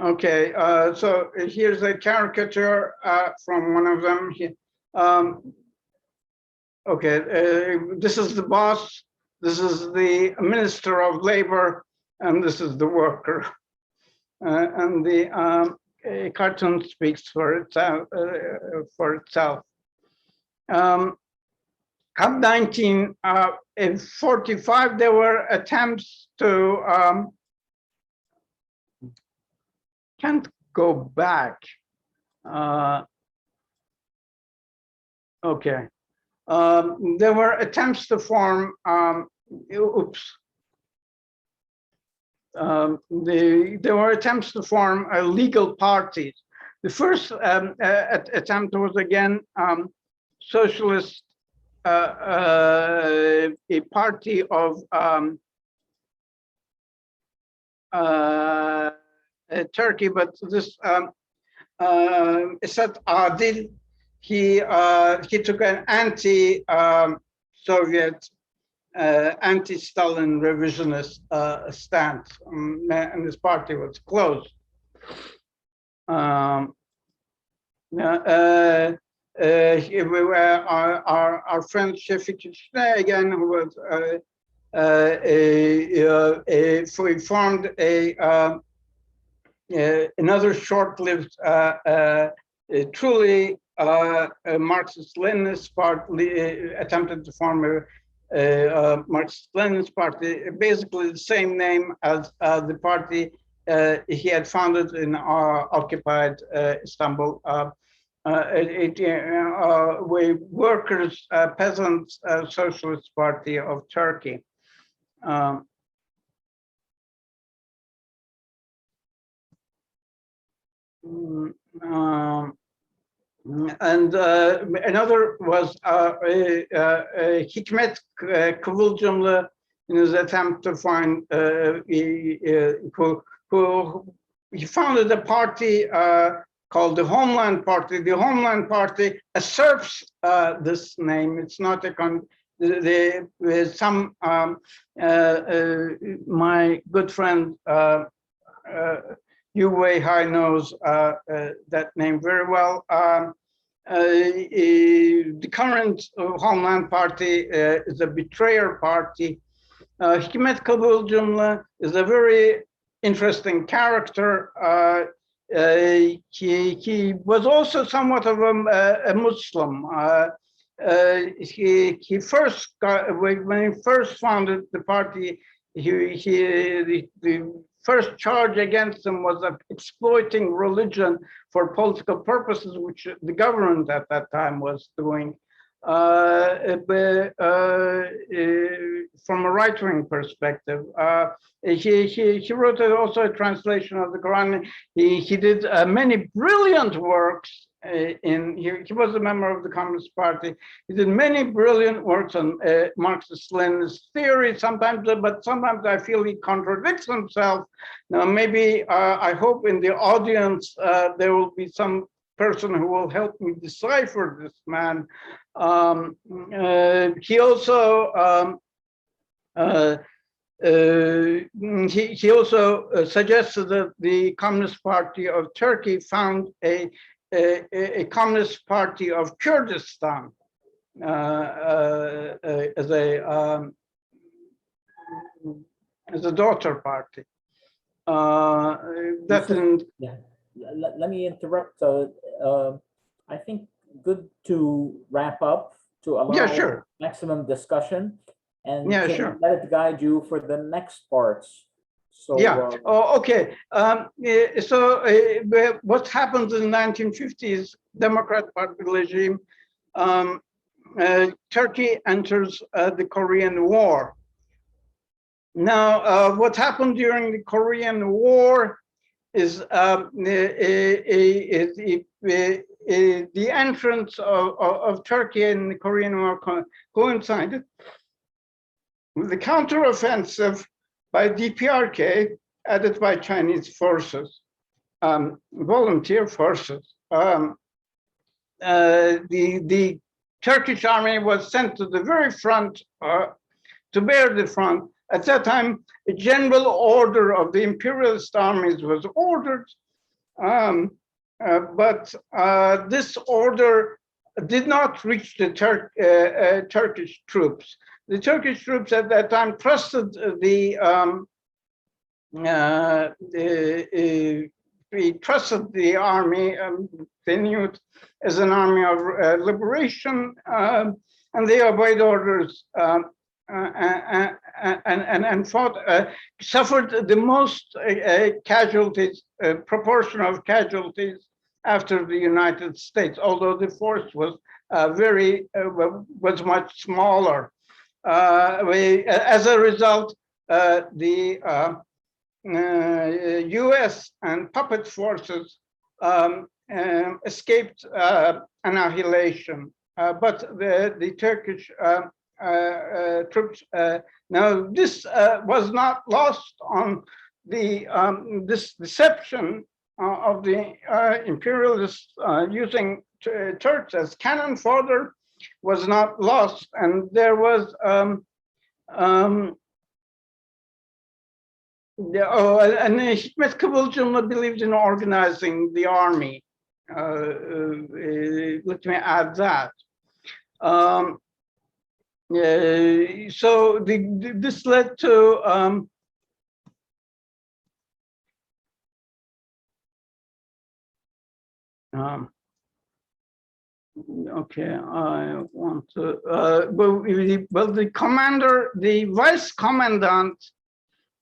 Okay, so here's a caricature from one of them. Okay, this is the boss, this is the Minister of Labor, and this is the worker. And the cartoon speaks for itself. Up 1945, there were attempts to can't go back. Okay, there were attempts to form. There were attempts to form legal parties. The first attempt was again socialist, a party of Turkey, but this Esat Adil, he took an anti-Soviet, anti-Stalin revisionist stance, and his party was closed. Our friend Shefik Üstüne, again, who was we formed another short-lived, truly Marxist-Leninist party, attempted to form a Marxist-Leninist party, basically the same name as the party he had founded in occupied Istanbul. Workers, Peasants Socialist Party of Turkey. Um, and another was Hikmet Kıvılcımlı in his attempt to find who he founded a party called the Homeland Party. The Homeland Party usurps this name. It's not a my good friend Yu Wei Hai knows that name very well. The current Homeland Party is a betrayer party. Hikmet Kıvılcımlı is a very interesting character. He was also somewhat of a Muslim. He first got, when he first founded the party, the first charge against him was of exploiting religion for political purposes, which the government at that time was doing. From a right-wing perspective, he wrote also a translation of the Quran. He did many brilliant works. He was a member of the Communist Party. He did many brilliant works on Marxist-Leninist theory. But sometimes I feel he contradicts himself. Now, maybe I hope in the audience there will be some person who will help me decipher this man. He also he also suggested that the Communist Party of Turkey found a Communist Party of Kurdistan as a daughter party. Let me interrupt. I think good to wrap up to allow maximum discussion and let it guide you for the next parts. So okay. What happened in the 1950s Democrat Party regime? Turkey enters the Korean War. Now, what happened during the Korean War is the entrance of Turkey in the Korean War coincided with the counteroffensive by DPRK, added by Chinese forces, volunteer forces. The Turkish army was sent to the very front to bear the front. At that time, a general order of the imperialist armies was ordered, but this order did not reach the Turkish troops. The Turkish troops at that time trusted the army. They knew it as an army of liberation, and they obeyed orders. And fought, suffered the most casualties, proportion of casualties after the United States, although the force was was much smaller. As a result, the U.S. and puppet forces escaped annihilation, but the Turkish troops. Now, this was not lost on the this deception of the imperialists using Turks as cannon fodder was not lost, and there was and Hikmet Kıvılcımlı believed in organizing the army. Let me add that. So this led to okay, I want to, the commander, the vice commandant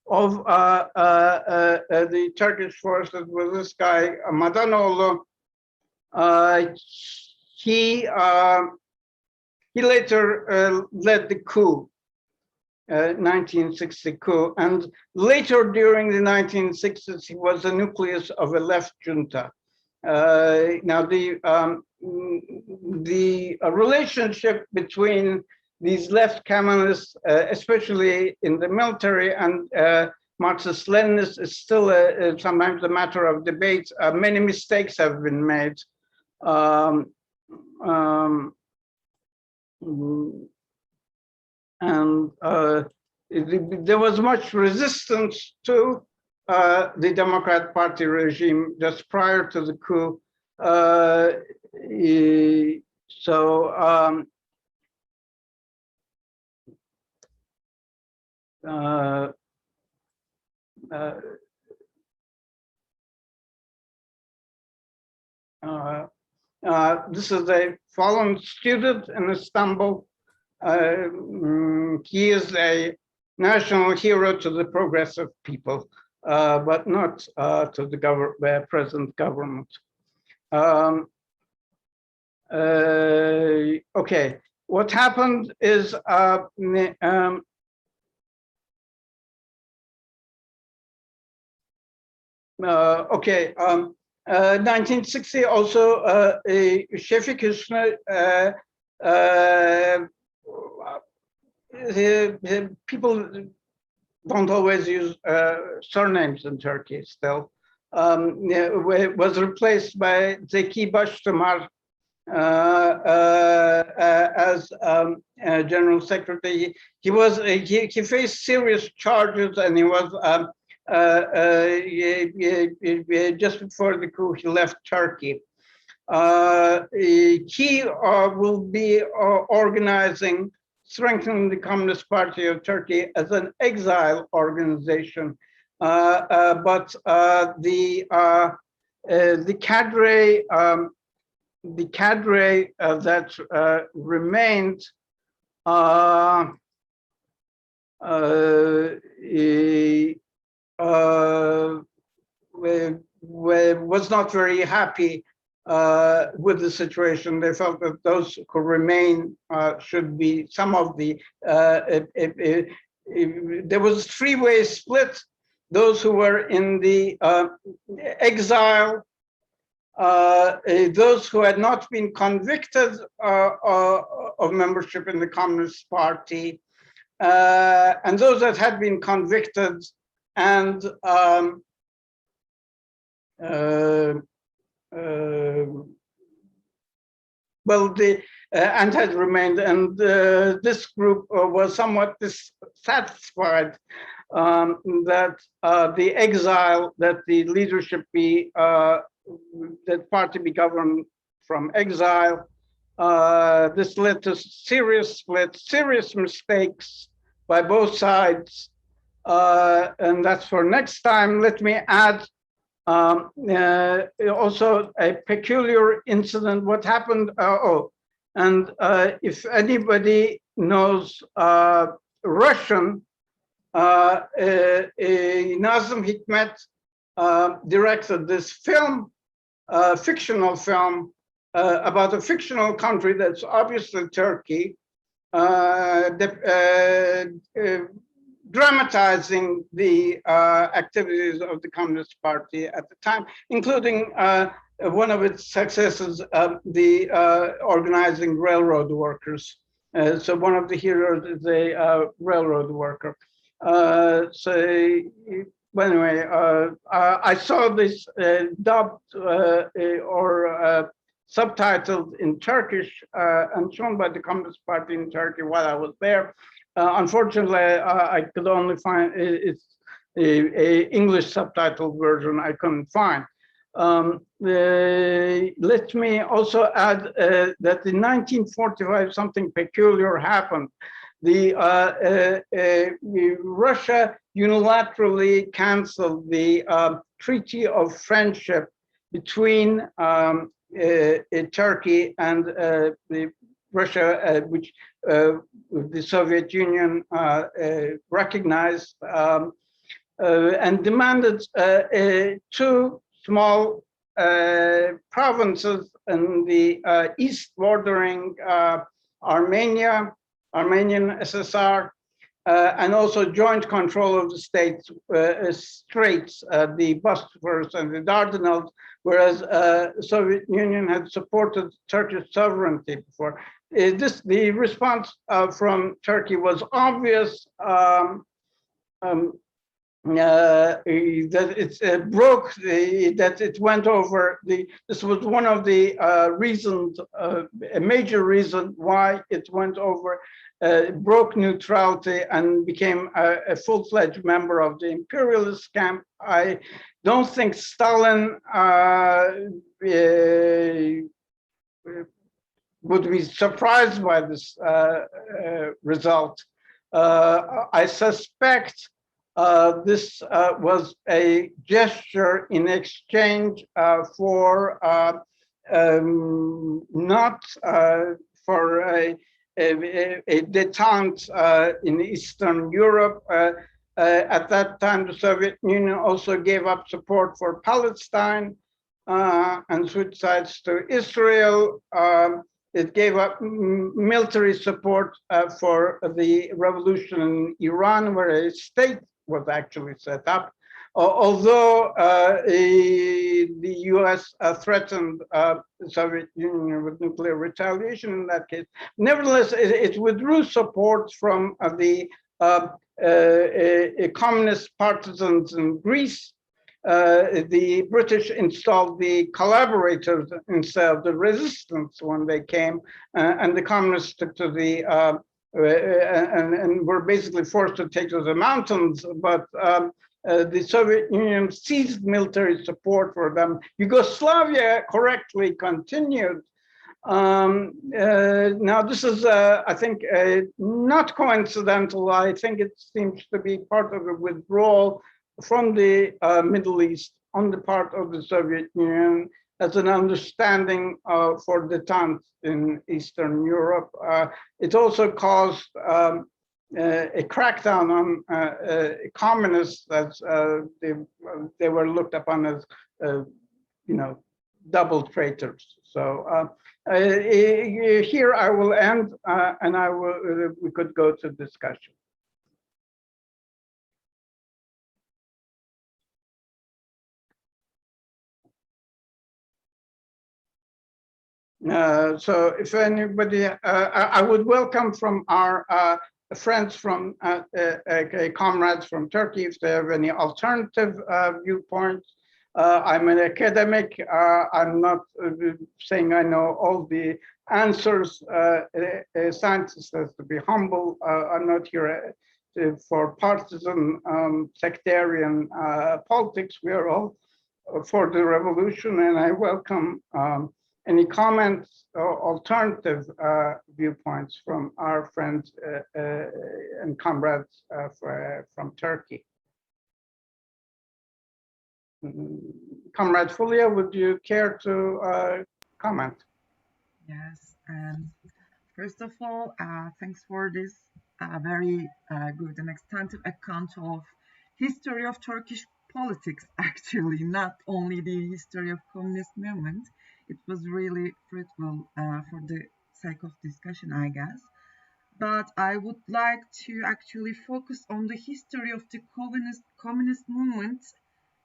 of the Turkish forces was this guy, Madanoğlu. He later led the coup, 1960 coup, and later during the 1960s, he was the nucleus of a left junta. Now, the relationship between these left communists, especially in the military, and Marxist-Leninists is still sometimes a matter of debate. Many mistakes have been made. And there was much resistance to the Democrat Party regime just prior to the coup. This is a fallen student in Istanbul. He is a national hero to the progressive people, but not to the present government. Okay, what happened is okay, 1960 also Şefik Hüsnü, people don't always use surnames in Turkey still, was replaced by Zeki Başdemir as General Secretary. He faced serious charges, and he was just before the coup, he left Turkey. He will be organizing, strengthening the Communist Party of Turkey as an exile organization, but the cadre that remained was not very happy with the situation. They felt that those who remain should be some of the, there was a three-way split. Those who were in the exile, those who had not been convicted of membership in the Communist Party, and those that had been convicted and and had remained, and this group was somewhat dissatisfied that the exile, that the leadership be, that party be governed from exile. This led to serious splits, serious mistakes by both sides, and that's for next time. Let me add also a peculiar incident. What happened? If anybody knows Russian, Nazım Hikmet directed this film, fictional film, about a fictional country that's obviously Turkey, dramatizing the activities of the Communist Party at the time, including one of its successes, the organizing railroad workers. So one of the heroes is a railroad worker. So anyway, I saw this dubbed or subtitled in Turkish and shown by the Communist Party in Turkey while I was there. Unfortunately, I could only find it's a English subtitled version I couldn't find. Let me also add that in 1945, something peculiar happened. Russia unilaterally canceled the Treaty of Friendship between Turkey and Russia, which the Soviet Union recognized, and demanded two small provinces in the east bordering Armenian SSR, and also joint control of the states, straits, the Bosphorus and the Dardanelles, whereas the Soviet Union had supported Turkish sovereignty before. The response from Turkey was obvious. That it broke that it went over this was one of the reasons, a major reason why it went over, broke neutrality and became a full-fledged member of the imperialist camp. I don't think Stalin would be surprised by this result. I suspect this was a gesture in exchange for not for a détente in Eastern Europe. At that time, the Soviet Union also gave up support for Palestine and switched sides to Israel. It gave up military support for the revolution in Iran, where a state was actually set up. Although the US threatened the Soviet Union with nuclear retaliation in that case, nevertheless, it withdrew support from the communist partisans in Greece. The British installed the collaborators instead of the resistance when they came, and the communists took to the and were basically forced to take to the mountains. But the Soviet Union seized military support for them. Yugoslavia correctly continued. Now, this is, I think, not coincidental. I think it seems to be part of a withdrawal from the Middle East on the part of the Soviet Union as an understanding for détente in Eastern Europe. It also caused a crackdown on communists, as they were looked upon as, double traitors. So here I will end, and we could go to discussion. So if anybody, I would welcome from our friends from comrades from Turkey, if they have any alternative viewpoints. I'm an academic. I'm not saying I know all the answers. A scientist has to be humble. I'm not here for partisan, sectarian politics. We are all for the revolution, and I welcome any comments or alternative viewpoints from our friends and comrades from Turkey. Comrade Fulia, would you care to comment? Yes, first of all, thanks for this very good and extensive account of history of Turkish politics, actually, not only the history of communist movement. It was really fruitful for the sake of discussion, I guess. But I would like to actually focus on the history of the communist movement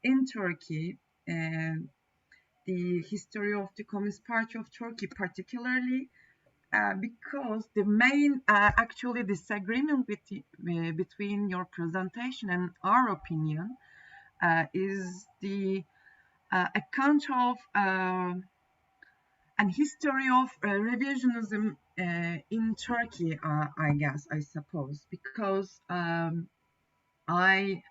in Turkey and the history of the Communist Party of Turkey, particularly because the main actually disagreement between your presentation and our opinion is the account of and history of revisionism in Turkey, I guess, I suppose, because I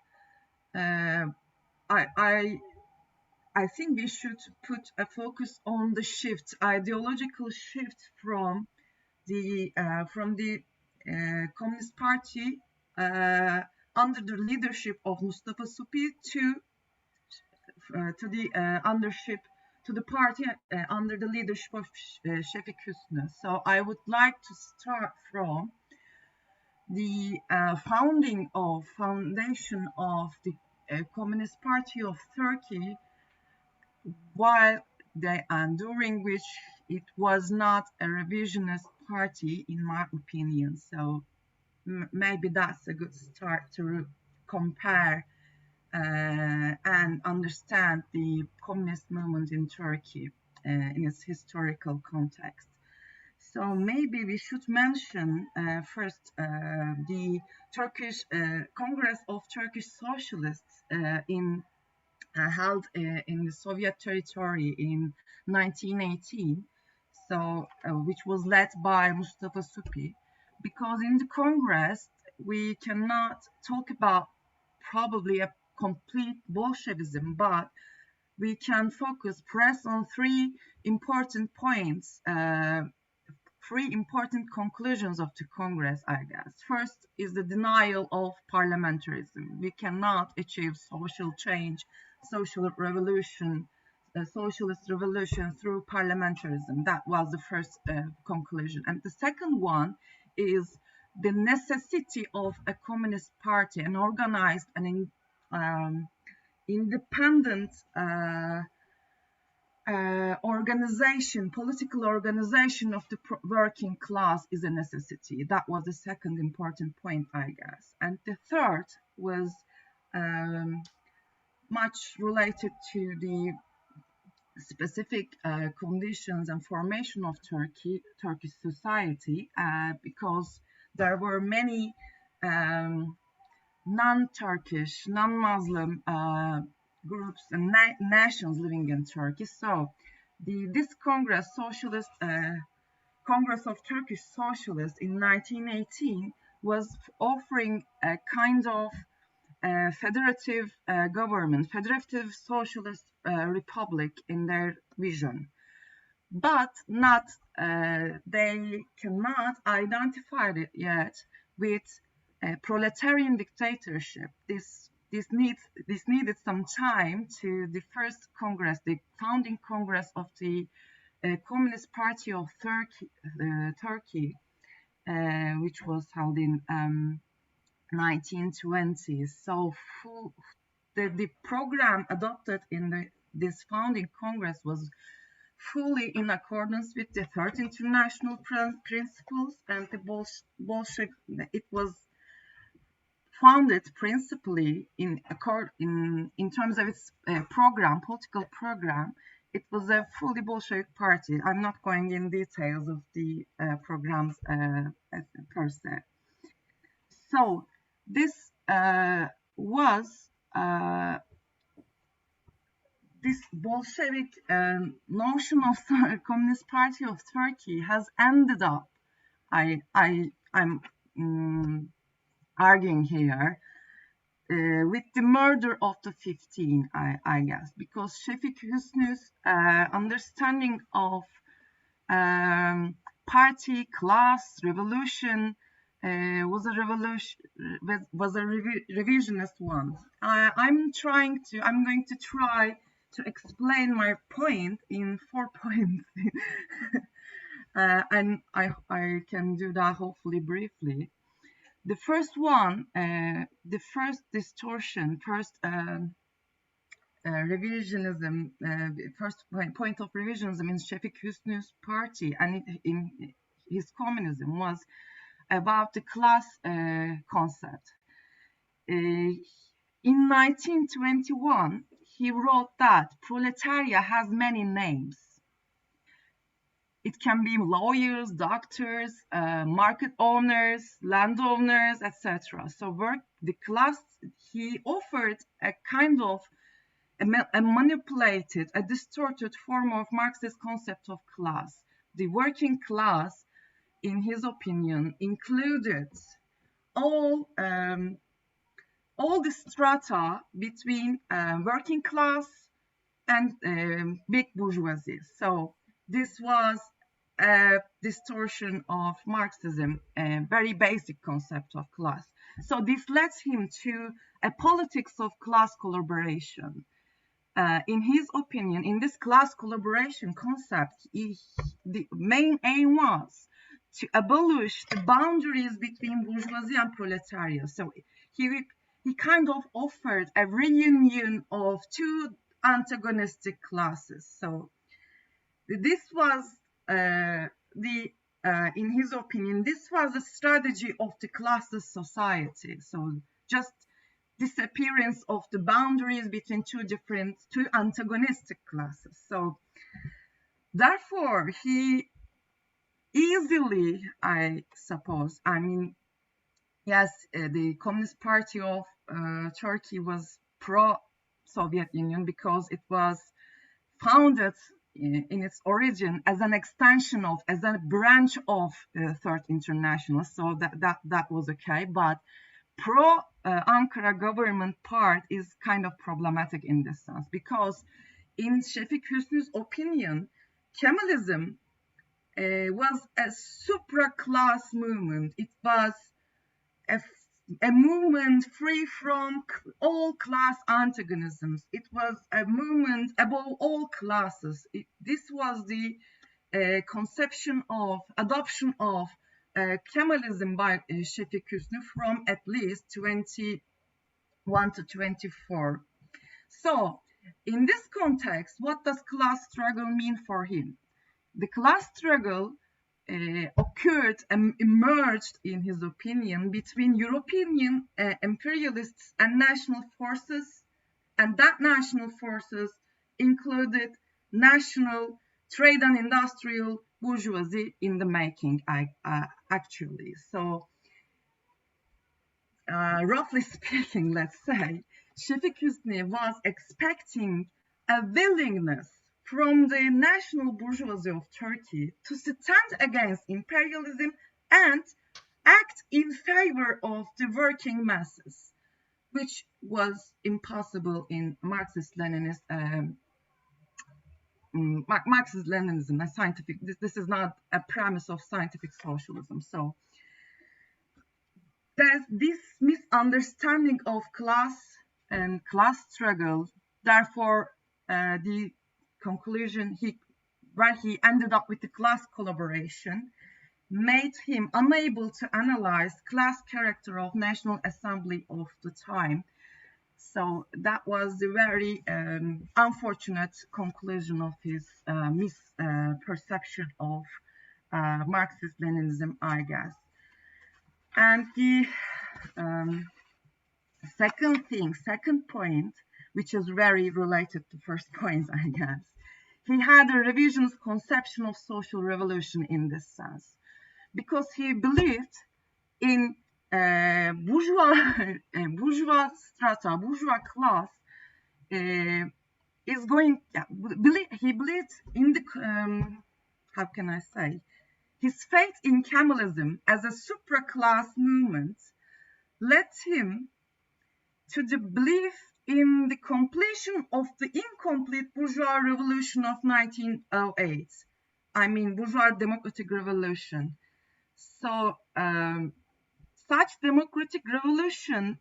think we should put a focus on the shift, ideological shift from the Communist Party under the leadership of Mustafa Suphi to the party under the leadership of Şefik Hüsnü. So I would like to start from the foundation of the Communist Party of Turkey, during which it was not a revisionist party, in my opinion. So maybe that's a good start to compare and understand the communist movement in Turkey in its historical context. So maybe we should mention first the Turkish Congress of Turkish Socialists held in the Soviet territory in 1918, so which was led by Mustafa Suphi. Because in the Congress we cannot talk about probably a complete Bolshevism, but we can press on three important points, three important conclusions of the Congress, I guess. First is the denial of parliamentarism. We cannot achieve social change, social revolution, socialist revolution through parliamentarism. That was the first conclusion. And the second one is the necessity of a communist party, an organized and independent political organization of the working class is a necessity. That was the second important point, I guess. And the third was much related to the specific conditions and formation of Turkish society, because there were many non-Turkish, non-Muslim groups and nations living in Turkey. So this Congress of Turkish Socialists in 1918 was offering a kind of federative government, federative socialist republic in their vision. But they cannot identify it yet with a proletarian dictatorship. This needed some time to the first Congress, the founding Congress of the Communist Party of Turkey, which was held in 1920s. So the program adopted in this founding Congress was fully in accordance with the Third International principles, and it was founded principally in terms of its political program. It was a fully Bolshevik party. I'm not going in details of the programs per se. So this this Bolshevik notion of Communist Party of Turkey has ended up, I'm arguing here, with the murder of the 15, I guess, because Şefik Hüsnü's understanding of party, class, revolution was a revisionist one. I'm going to try to explain my point in 4 points, and I can do that hopefully briefly. The first one, the first distortion, revisionism, first point of revisionism in Şefik Hüsnü's party and in his communism was about the class concept. In 1921, he wrote that proletariat has many names. It can be lawyers, doctors, market owners, landowners, etc. So the class, he offered a kind of a manipulated, a distorted form of Marxist concept of class. The working class, in his opinion, included all the strata between working class and big bourgeoisie. So this was a distortion of Marxism, a very basic concept of class. So this led him to a politics of class collaboration. In his opinion, in this class collaboration concept, the main aim was to abolish the boundaries between bourgeoisie and proletariat. So he kind of offered a reunion of two antagonistic classes. So this was in his opinion, this was a strategy of the classless society. So just disappearance of the boundaries between two antagonistic classes. So therefore, he easily, I suppose, I mean, yes, the Communist Party of Turkey was pro-Soviet Union because it was founded in its origin as an extension of, as a branch of Third International. So that was okay, but pro-Ankara government part is kind of problematic in this sense, because in Şefik Hüsnü's opinion, Kemalism was a supra-class movement. It was a movement free from all class antagonisms. It was a movement above all classes. This was the conception of, adoption of Kemalism by Şefik Hüsnü from at least 21 to 24. So, in this context, what does class struggle mean for him? The class struggle occurred and emerged, in his opinion, between European imperialists and national forces, and that national forces included national trade and industrial bourgeoisie in the making, actually. So, roughly speaking, let's say, Şefik Hüsnü was expecting a willingness from the national bourgeoisie of Turkey to stand against imperialism and act in favor of the working masses, which was impossible in Marxist-Leninism, a scientific. This is not a premise of scientific socialism. So this misunderstanding of class and class struggle, therefore, the conclusion where he ended up with the class collaboration made him unable to analyze class character of National Assembly of the time. So that was the very unfortunate conclusion of his misperception of Marxist-Leninism, I guess. And the second point, which is very related to first points, I guess, he had a revisionist conception of social revolution in this sense, because he believed in bourgeois strata, bourgeois class is going. He believed in the how can I say? His faith in Kemalism as a supra-class movement led him to the belief in the completion of the incomplete bourgeois revolution of 1908. I mean, bourgeois democratic revolution. So, such democratic revolution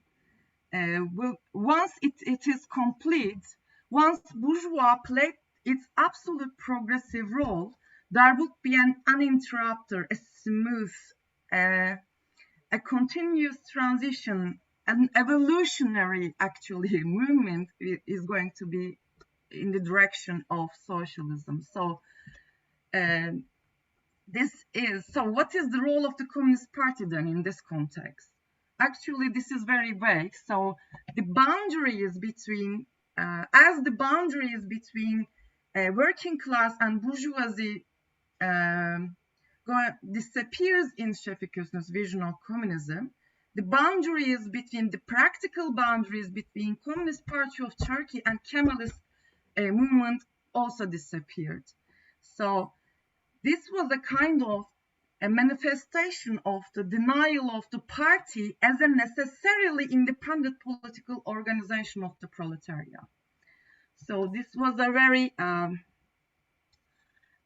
will, once it is complete, once bourgeois played its absolute progressive role, there would be an uninterrupted, a smooth, a continuous transition, an evolutionary, actually, movement is going to be in the direction of socialism. So, what is the role of the Communist Party then in this context? Actually, this is very vague. So, the boundaries between, working class and bourgeoisie disappears in Şefik Hüsnü's vision of communism, the boundaries between the practical boundaries between Communist Party of Turkey and Kemalist movement also disappeared. So this was a kind of a manifestation of the denial of the party as a necessarily independent political organization of the proletariat. So this was a very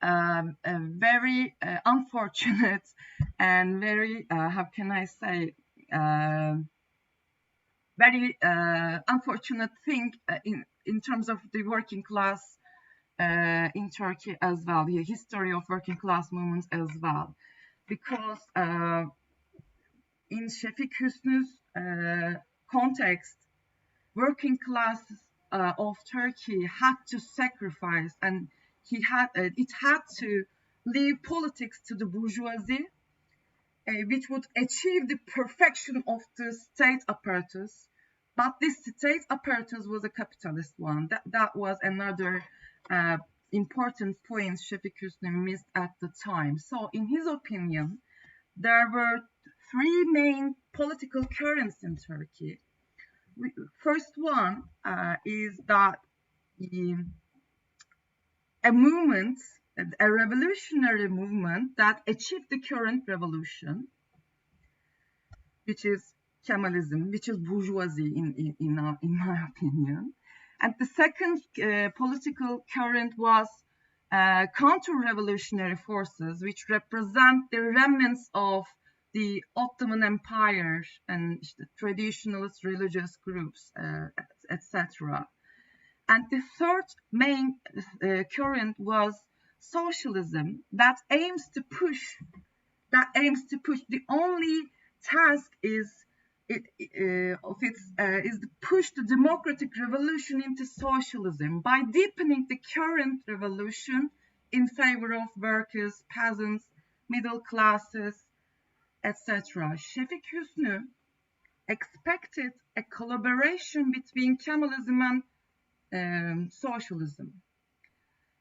a very unfortunate and very, how can I say, very unfortunate thing in terms of the working class in Turkey as well, the history of working class movements as well, because in Şefik Hüsnü's context, working class of Turkey had to sacrifice, and it had to leave politics to the bourgeoisie, which would achieve the perfection of the state apparatus. But this state apparatus was a capitalist one. That was another important point Şefik Hüsnü missed at the time. So in his opinion, there were three main political currents in Turkey. First one is that a movement, a revolutionary movement that achieved the current revolution, which is Kemalism, which is bourgeoisie in my opinion. And the second political current was counter-revolutionary forces, which represent the remnants of the Ottoman Empire and traditionalist religious groups, etc. And the third main current was socialism that aims to push. The only task is to push the democratic revolution into socialism by deepening the current revolution in favor of workers, peasants, middle classes, etc. Şefik Hüsnü expected a collaboration between Kemalism and socialism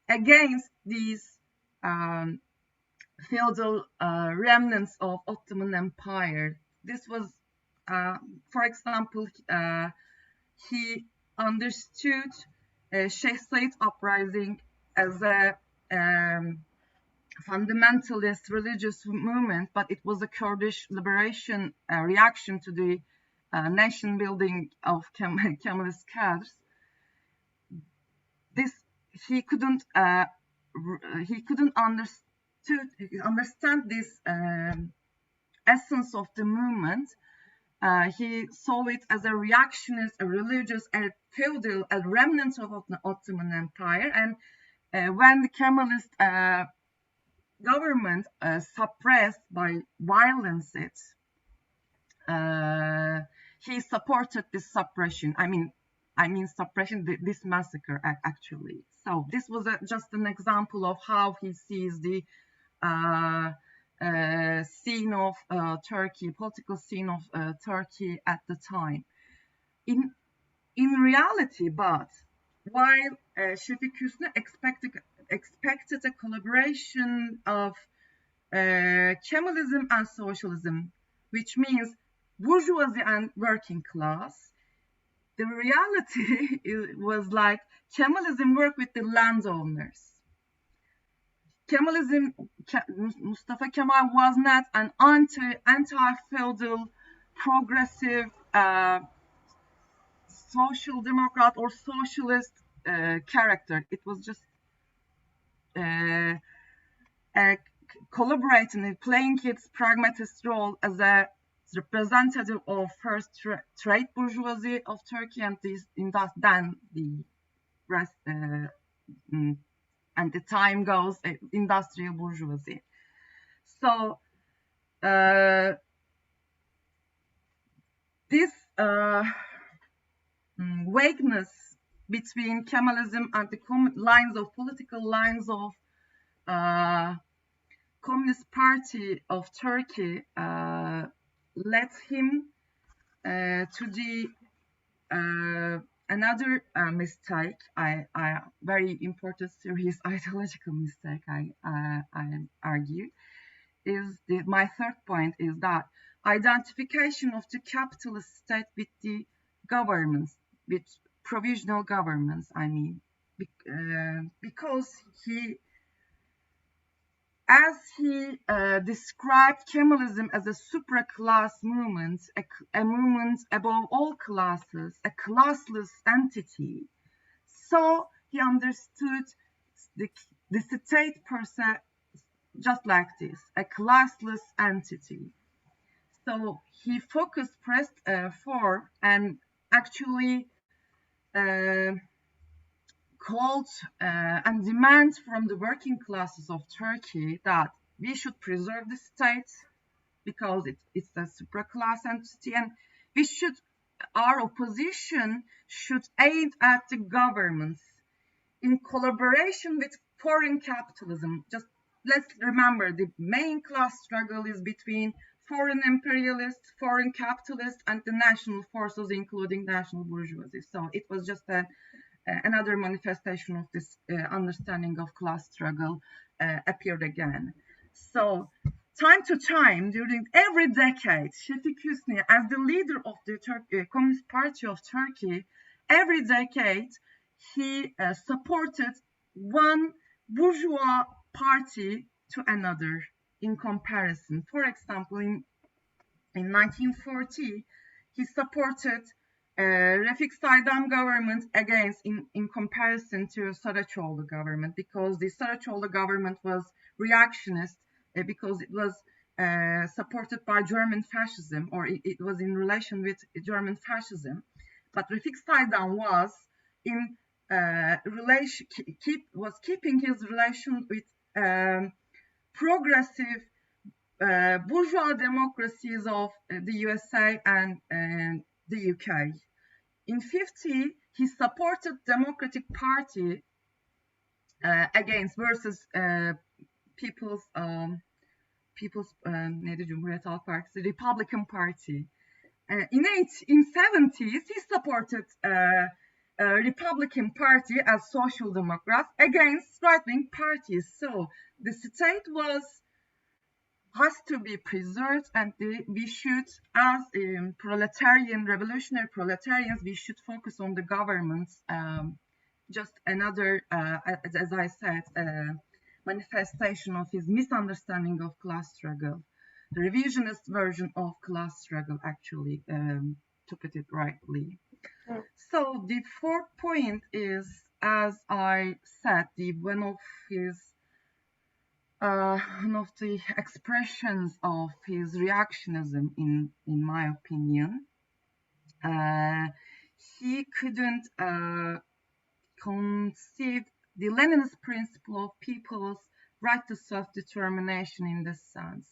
against these feudal remnants of Ottoman Empire. This was, for example, he understood Sheikh Said uprising as a fundamentalist religious movement, but it was a Kurdish liberation reaction to the nation building of Kemalist cadres. This he couldn't understand this essence of the movement. He saw it as a reactionist, a religious, a feudal, a remnant of the Ottoman Empire. And when the Kemalist government suppressed by violence it, he supported this suppression. I mean suppression, this massacre actually. So this was just an example of how he sees the scene of Turkey, political scene of Turkey at the time. In reality, but while Şefik Hüsnü expected a collaboration of Kemalism and socialism, which means bourgeoisie and working class, the reality was like Kemalism worked with the landowners. Kemalism, Mustafa Kemal was not an anti-feudal, progressive, social democrat or socialist character. It was just collaborating, playing its pragmatist role as a representative of first trade bourgeoisie of Turkey and then the rest, and the time goes industrial bourgeoisie. So this vagueness between Kemalism and the political lines of Communist Party of Turkey led him to the another mistake, very important, serious ideological mistake, I argue, is my third point is that identification of the capitalist state with the governments, with provisional governments, because as he described Kemalism as a supra-class movement, a movement above all classes, a classless entity, so he understood the state per se, just like this, a classless entity. So he pressed for and actually uh, called and demands from the working classes of Turkey that we should preserve the state because it's a supraclass entity, and we should, our opposition should aid at the governments in collaboration with foreign capitalism. Just let's remember the main class struggle is between foreign imperialists, foreign capitalists, and the national forces, including national bourgeoisie. So it was just another manifestation of this understanding of class struggle appeared again. So time to time, during every decade, Şefik Hüsnü, as the leader of the Communist Party of Turkey, every decade he supported one bourgeois party to another in comparison. For example, in 1940, he supported Refik Saydam government against in comparison to Saracoğlu government, because the Saracoğlu government was reactionist because it was supported by German fascism, or it was in relation with German fascism. But Refik Saydam was in keeping his relation with progressive bourgeois democracies of the USA and the UK. In 50, he supported Democratic Party versus People's neydi, Cumhuriyet Halk Partisi, Republican Party. In 70s, he supported Republican Party as Social Democrats against right-wing parties. So the state has to be preserved, and we should, as revolutionary proletarians, we should focus on the governments. Just another, as I said, manifestation of his misunderstanding of class struggle. The revisionist version of class struggle, actually, to put it rightly. So the fourth point is, as I said, one of the expressions of his reactionism, in my opinion, he couldn't conceive the Leninist principle of people's right to self-determination in this sense,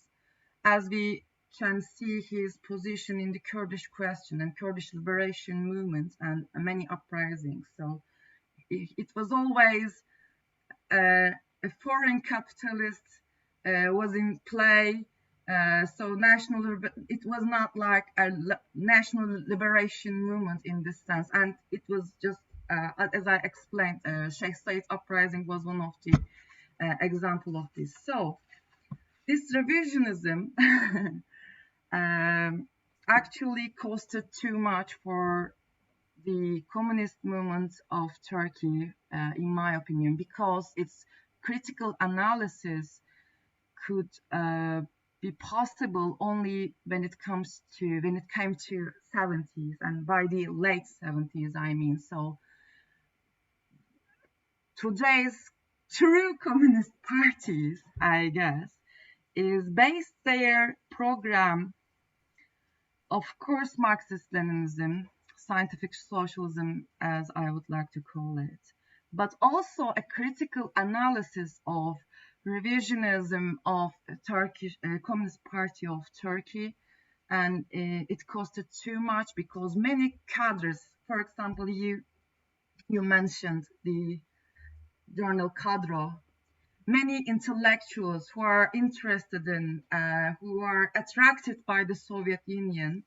as we can see his position in the Kurdish question and Kurdish liberation movement and many uprisings. So it was always a foreign capitalist was in play. So it was not like a national liberation movement in this sense, and it was just as I explained, Sheikh Said's uprising was one of the example of this. So this revisionism actually costed too much for the communist movement of Turkey, in my opinion, because its critical analysis could be possible only when it came to 70s, and by the late 70s, I mean. So today's true communist parties, I guess, is based their program, of course, Marxist-Leninism, scientific socialism, as I would like to call it, but also a critical analysis of revisionism of Turkish Communist Party of Turkey, and it costed too much because many cadres, for example, you mentioned the journal Kadro, many intellectuals who are interested in, who are attracted by the Soviet Union,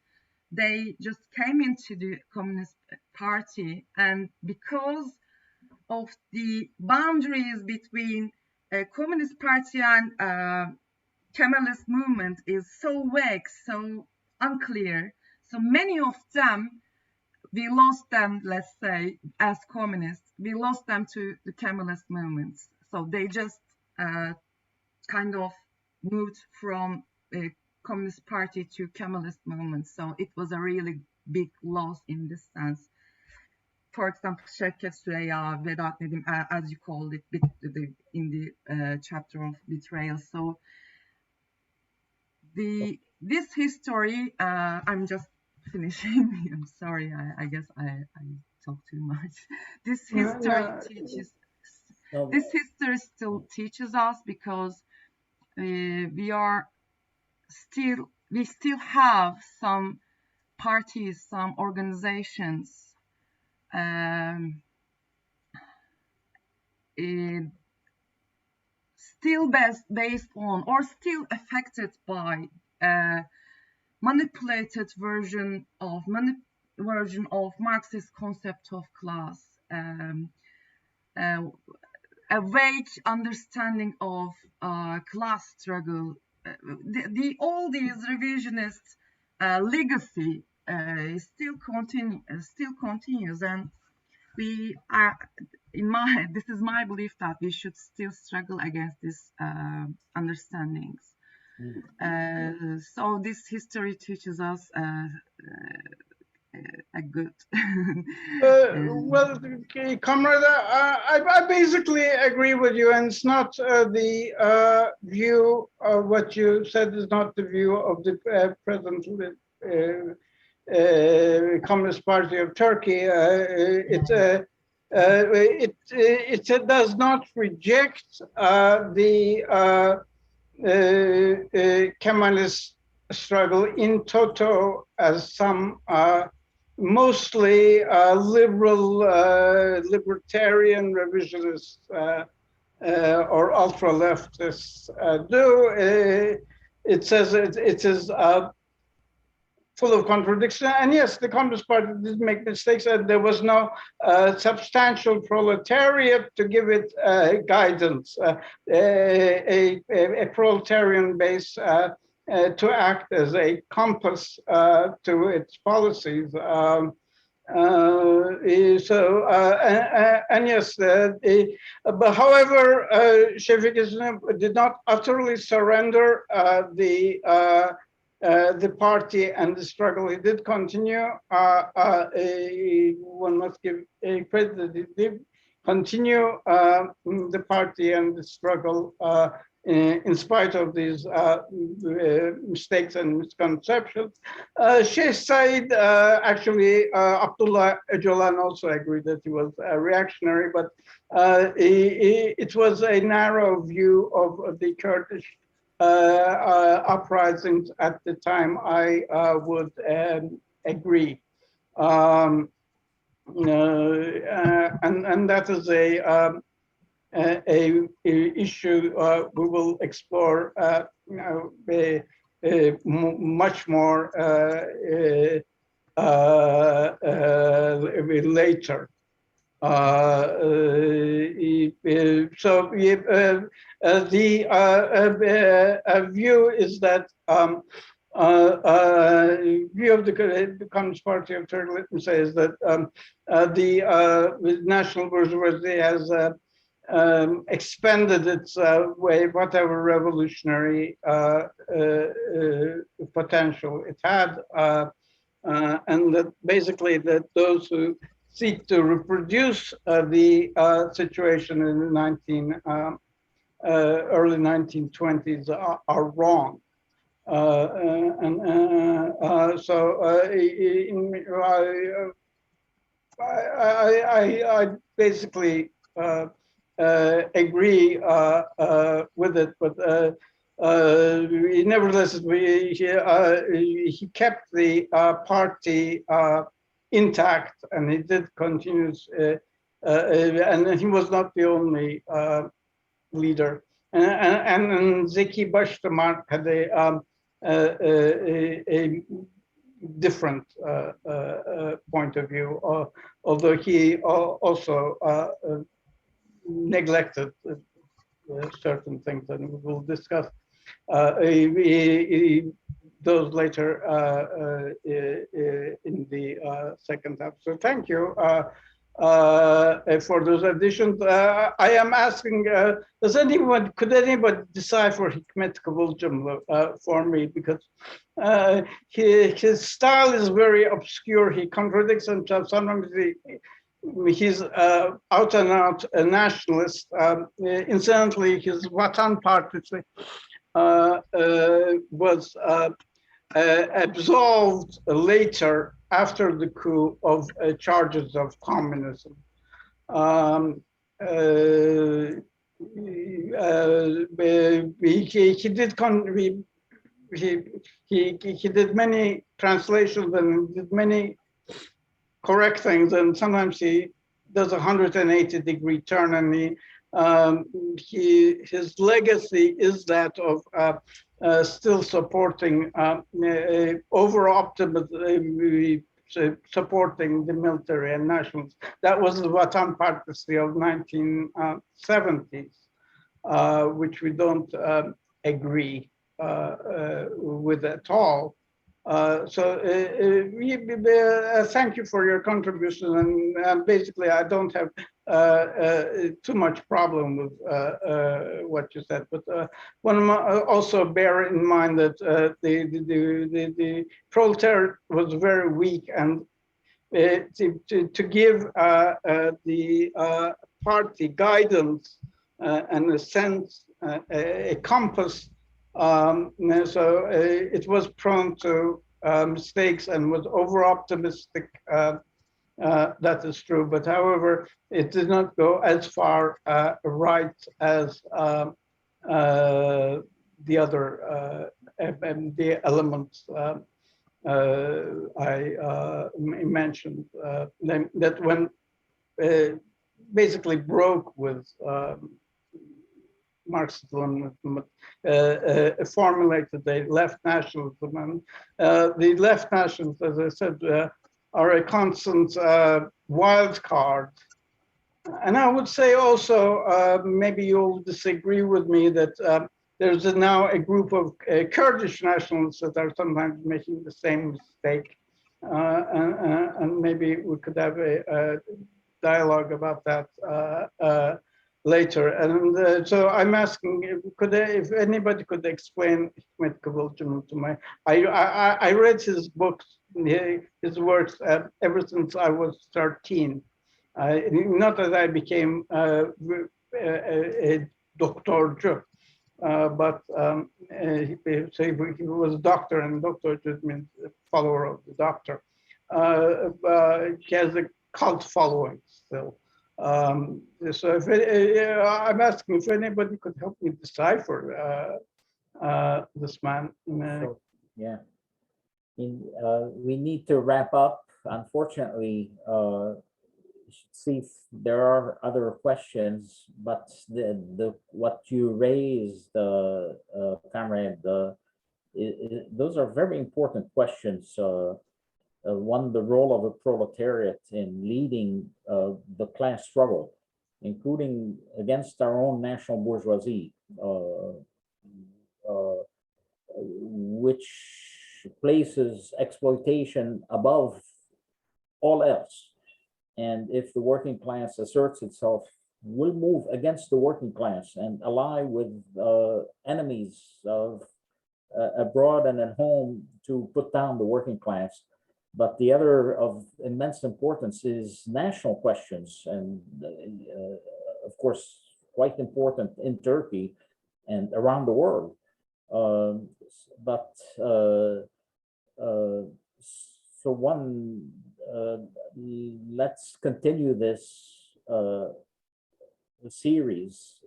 they just came into the Communist Party, and because of the boundaries between a Communist Party and Kemalist movement is so vague, so unclear, so many of them, we lost them, let's say, as communists, we lost them to the Kemalist movements. So they just kind of moved from a Communist Party to Kemalist movement. So it was a really big loss in this sense. for example, Şevket Süreyya, Vedat Nedim, as you called it in the chapter of betrayal. So this history, I'm just finishing. I'm sorry, I guess I talk too much. This history teaches. No, This history still teaches us because we still have some parties, some organizations still based on or still affected by manipulated version of Marxist concept of class, a vague understanding of class struggle. All these revisionist legacy still continues, and we are this is my belief that we should still struggle against these understandings. So this history teaches us a good. Well, okay, Comrade, I basically agree with you, and it's not the view of what you said is not the view of the present Communist Party of Turkey. It does not reject the Kemalist struggle in toto as some mostly liberal, libertarian revisionists or ultra-leftists do. It says it is full of contradiction. And yes, the Communist Party did make mistakes. There was no substantial proletariat to give it guidance, a proletarian base to act as a compass to its policies. And yes, but however, Şevket did not utterly surrender the party and the struggle. He did continue. One must give credit that he did continue the party and the struggle in spite of these mistakes and misconceptions. Sheikh Said, actually, Abdullah Öcalan also agreed that he was reactionary, but it was a narrow view of the Kurdish uprisings at the time. I would agree. And that is a issue we will explore much more later. So the view is that view of the Communist Party of Turkey, let me say, is that the national bourgeoisie has expended its way, whatever revolutionary potential it had, and that basically that those who seek to reproduce the situation in the early 1920s are wrong. I basically agree with it, but nevertheless, he kept the party intact, and he did continue, and he was not the only leader. And Zeki Başdamar had a different point of view, although he also neglected certain things, and we will discuss those later in the second half. So thank you for those additions. I am asking, could anybody decipher Hikmet Kıvılcımlı for me? Because his style is very obscure. He contradicts himself. Sometimes he's out and out a nationalist. Incidentally, his Vatan Partisi was absolved later after the coup of charges of communism. Um, he did he did many translations and did many correct things, and sometimes he does a 180-degree turn, and his legacy is that of still supporting over optimism, supporting the military and nationals. That was the Vatan Partisi of 1970s, which we don't agree with at all. Thank you for your contribution, and basically I don't have too much problem with what you said, but also bear in mind that the proletariat was very weak, and to give the party guidance and a sense, a compass. So it was prone to mistakes and was over optimistic. That is true, but however, it did not go as far right as the other the elements I mentioned that when basically broke with Marxism, formulated a left nationalism, and the left nationalists, as I said, are a constant wild card. And I would say also, maybe you'll disagree with me, that there's now a group of Kurdish nationalists that are sometimes making the same mistake. And maybe we could have a dialogue about that later. And so I'm asking, if anybody could explain Hikmet Kıvılcım to me. I read his books, his works ever since I was 13. Not that I became a doctorcu, but he was a doctor, and doctor just means follower of the doctor. He has a cult following still. So if I'm asking if anybody could help me decipher this man. So, yeah. We need to wrap up. Unfortunately, see if there are other questions, but what you raised, comrade, those are very important questions. One, the role of a proletariat in leading the class struggle, including against our own national bourgeoisie, which places exploitation above all else. And if the working class asserts itself, will move against the working class and ally with enemies of abroad and at home to put down the working class. But the other of immense importance is national questions, and of course, quite important in Turkey and around the world. So one, let's continue this series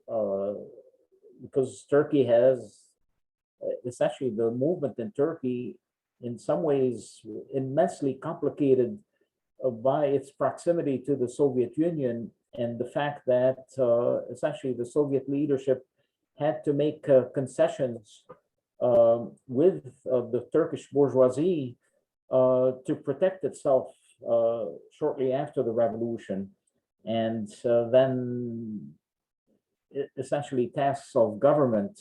because Turkey has, essentially the movement in Turkey in some ways immensely complicated by its proximity to the Soviet Union, and the fact that essentially the Soviet leadership had to make concessions with the Turkish bourgeoisie to protect itself shortly after the revolution, and then essentially tasks of government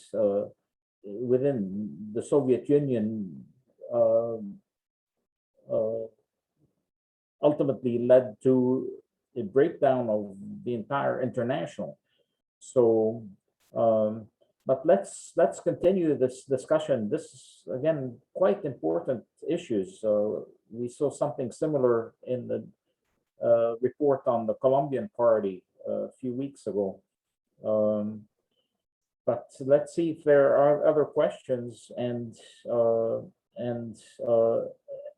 within the Soviet Union ultimately led to a breakdown of the entire international. So, but let's continue this discussion. This is again quite important issues. We saw something similar in the report on the Colombian party a few weeks ago. But let's see if there are other questions, and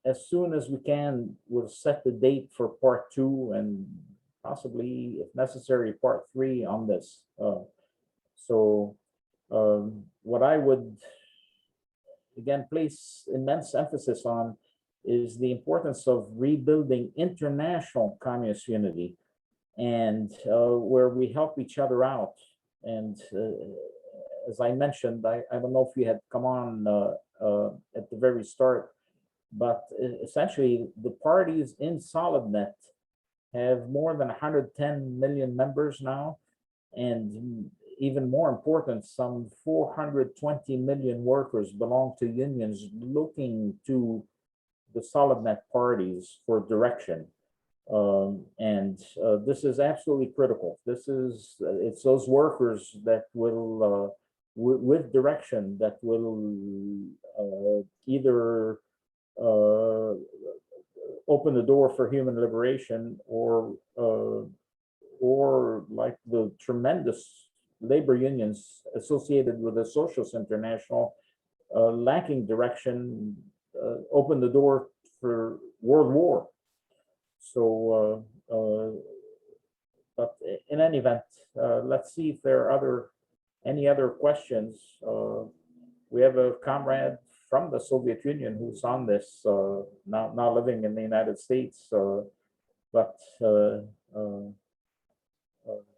as soon as we can, we'll set the date for part 2 and possibly, if necessary, part 3 on this. So what I would again place immense emphasis on is the importance of rebuilding international communist unity, and where we help each other out. And as I mentioned, I don't know if you had come on at the very start, but essentially the parties in SolidNet have more than 110 million members now, and even more important, some 420 million workers belong to unions looking to the SolidNet parties for direction. This is absolutely critical. It's those workers that will, with direction, that will either open the door for human liberation, or like the tremendous labor unions associated with the Socialist International, lacking direction, open the door for World War. So, but in any event, let's see if there are any other questions. We have a comrade from the Soviet Union who's on this, now living in the United States, but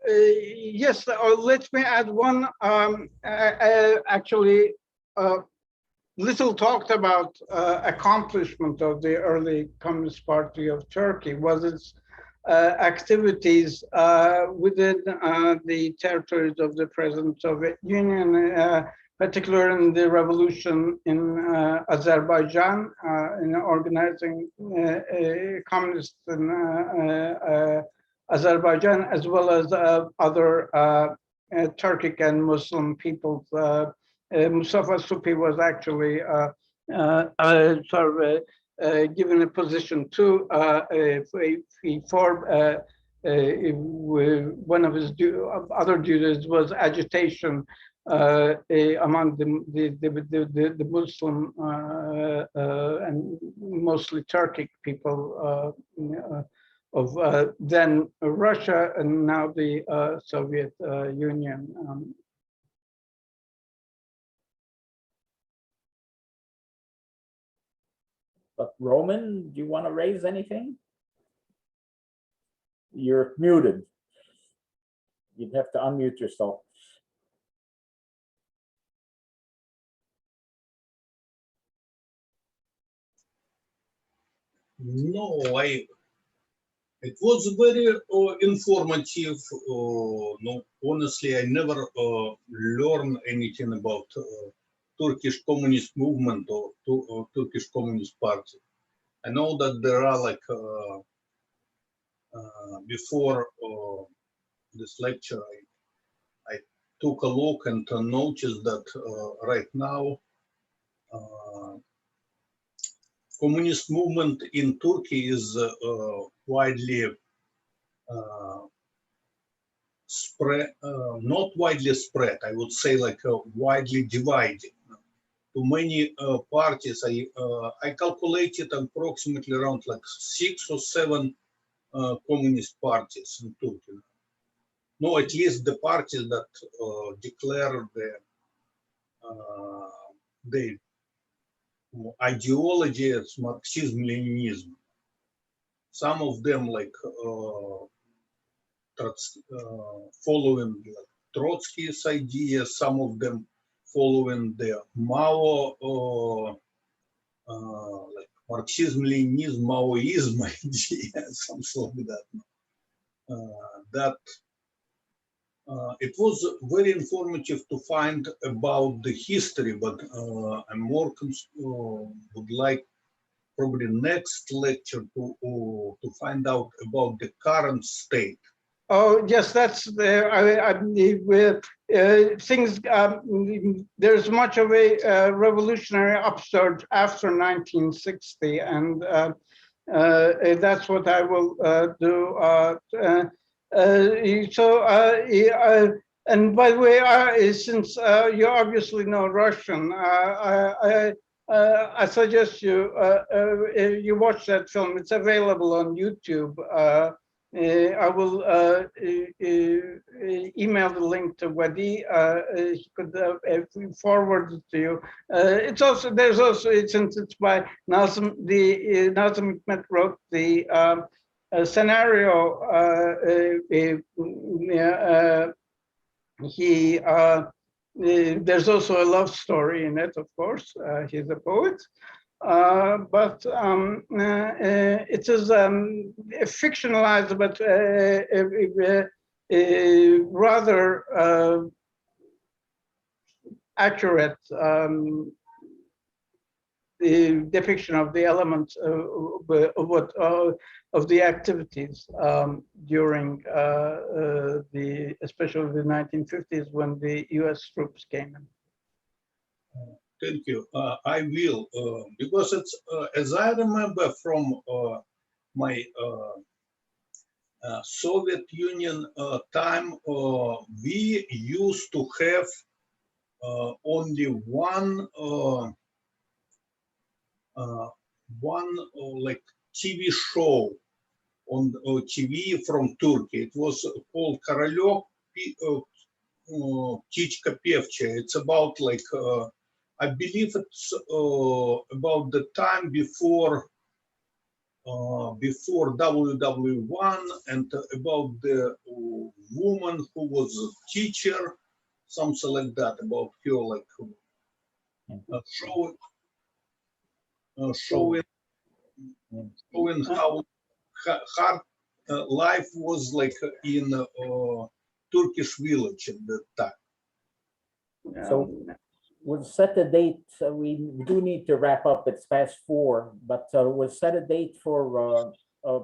yes, let me add one. Actually, little talked about accomplishment of the early Communist Party of Turkey was its activities within the territories of the present Soviet Union, particularly in the revolution in Azerbaijan, in organizing communists in Azerbaijan, as well as other Turkic and Muslim peoples. Mustafa Suphi was actually sort of given a position to he formed one of his other duties was agitation among the Muslim and mostly Turkic people of then Russia and now the Soviet Union. But Roman, do you want to raise anything? You're muted. You'd have to unmute yourself. No, it was very informative. No, honestly, I never learned anything about Turkish communist movement or Turkish Communist Party. I know that there are like before this lecture, I took a look and noticed that right now communist movement in Turkey is widely spread, not widely spread, I would say like widely divided. To many parties, I calculated approximately around like 6 or 7 communist parties in Turkey. No, at least the parties that declare the ideology as Marxism-Leninism. Some of them like following like Trotsky's ideas, some of them following the Mao, like Marxism-Leninism, Maoism idea, something like that. It was very informative to find about the history, but I'm more would like probably next lecture to find out about the current state. Oh yes, that's things. There's much of a revolutionary upsurge after 1960, and That's what I will do. And by the way, since you obviously know Russian, I suggest you watch that film. It's available on YouTube. I will email the link to Wadi. He could forward it to you. There's also since it's by Nazem. Nazem Hikmet wrote the scenario. There's also a love story in it, of course. He's a poet. But it is fictionalized, but rather accurate the depiction of the elements of the activities during especially the 1950s when the U.S. troops came in. Thank you. I will, because it's, as I remember from my Soviet Union time, we used to have only one like TV show on TV from Turkey. It was called Korolek Птичка Певчая. It's about like I believe it's about the time before WW1 and about the woman who was a teacher, something like that, about her like showing how hard life was like in Turkish village at that time. So we'll set the date. We do need to wrap up. It's past 4, but we'll set a date for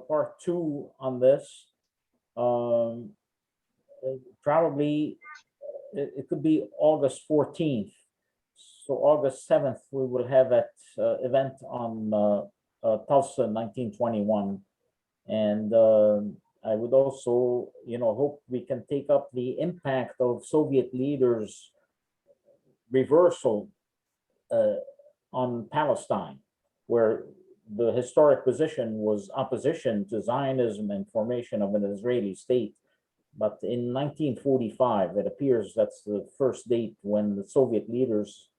part 2 on this. Probably it could be August 14th. So August 7th, we will have that event on Tulsa 1921. And I would also, hope we can take up the impact of Soviet leaders' reversal on Palestine, where the historic position was opposition to Zionism and formation of an Israeli state. But in 1945, it appears that's the first date when the Soviet leaders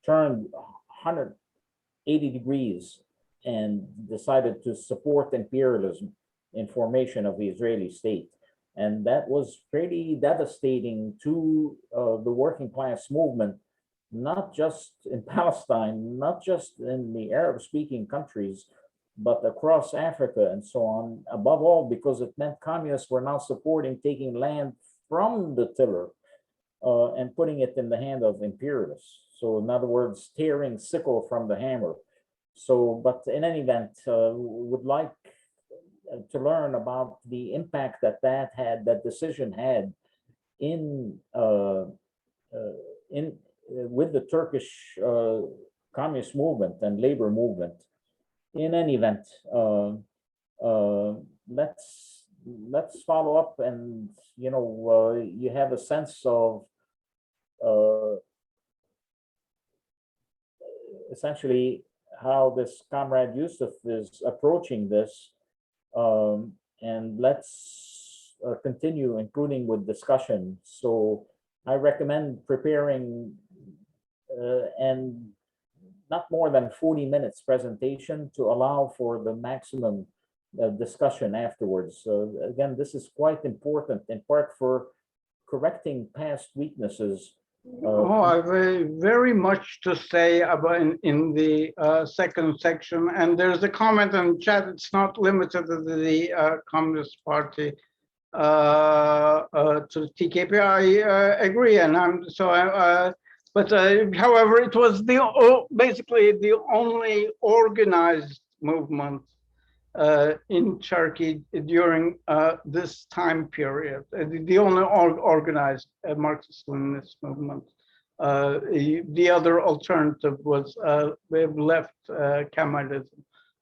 turned 180 degrees and decided to support imperialism in formation of the Israeli state. And that was pretty devastating to the working class movement, not just in Palestine, not just in the Arab-speaking countries, but across Africa and so on, above all, because it meant communists were now supporting taking land from the tiller and putting it in the hand of imperialists. So in other words, tearing sickle from the hammer. So, but in any event, would like to learn about the impact that decision had in with the Turkish communist movement and labor movement. In any event, let's follow up, and you have a sense of essentially how this Comrade Yusuf is approaching this, and let's continue, including with discussion. So I recommend preparing and not more than 40 minutes presentation to allow for the maximum discussion afterwards. So again, this is quite important, in part for correcting past weaknesses. I have very much to say about in the second section, and there's a comment in chat. It's not limited to the Communist Party, to TKP. I agree, and but however, it was basically the only organized movement in Turkey during this time period, the only organized Marxist-Leninist movement. The other alternative was left Kemalism.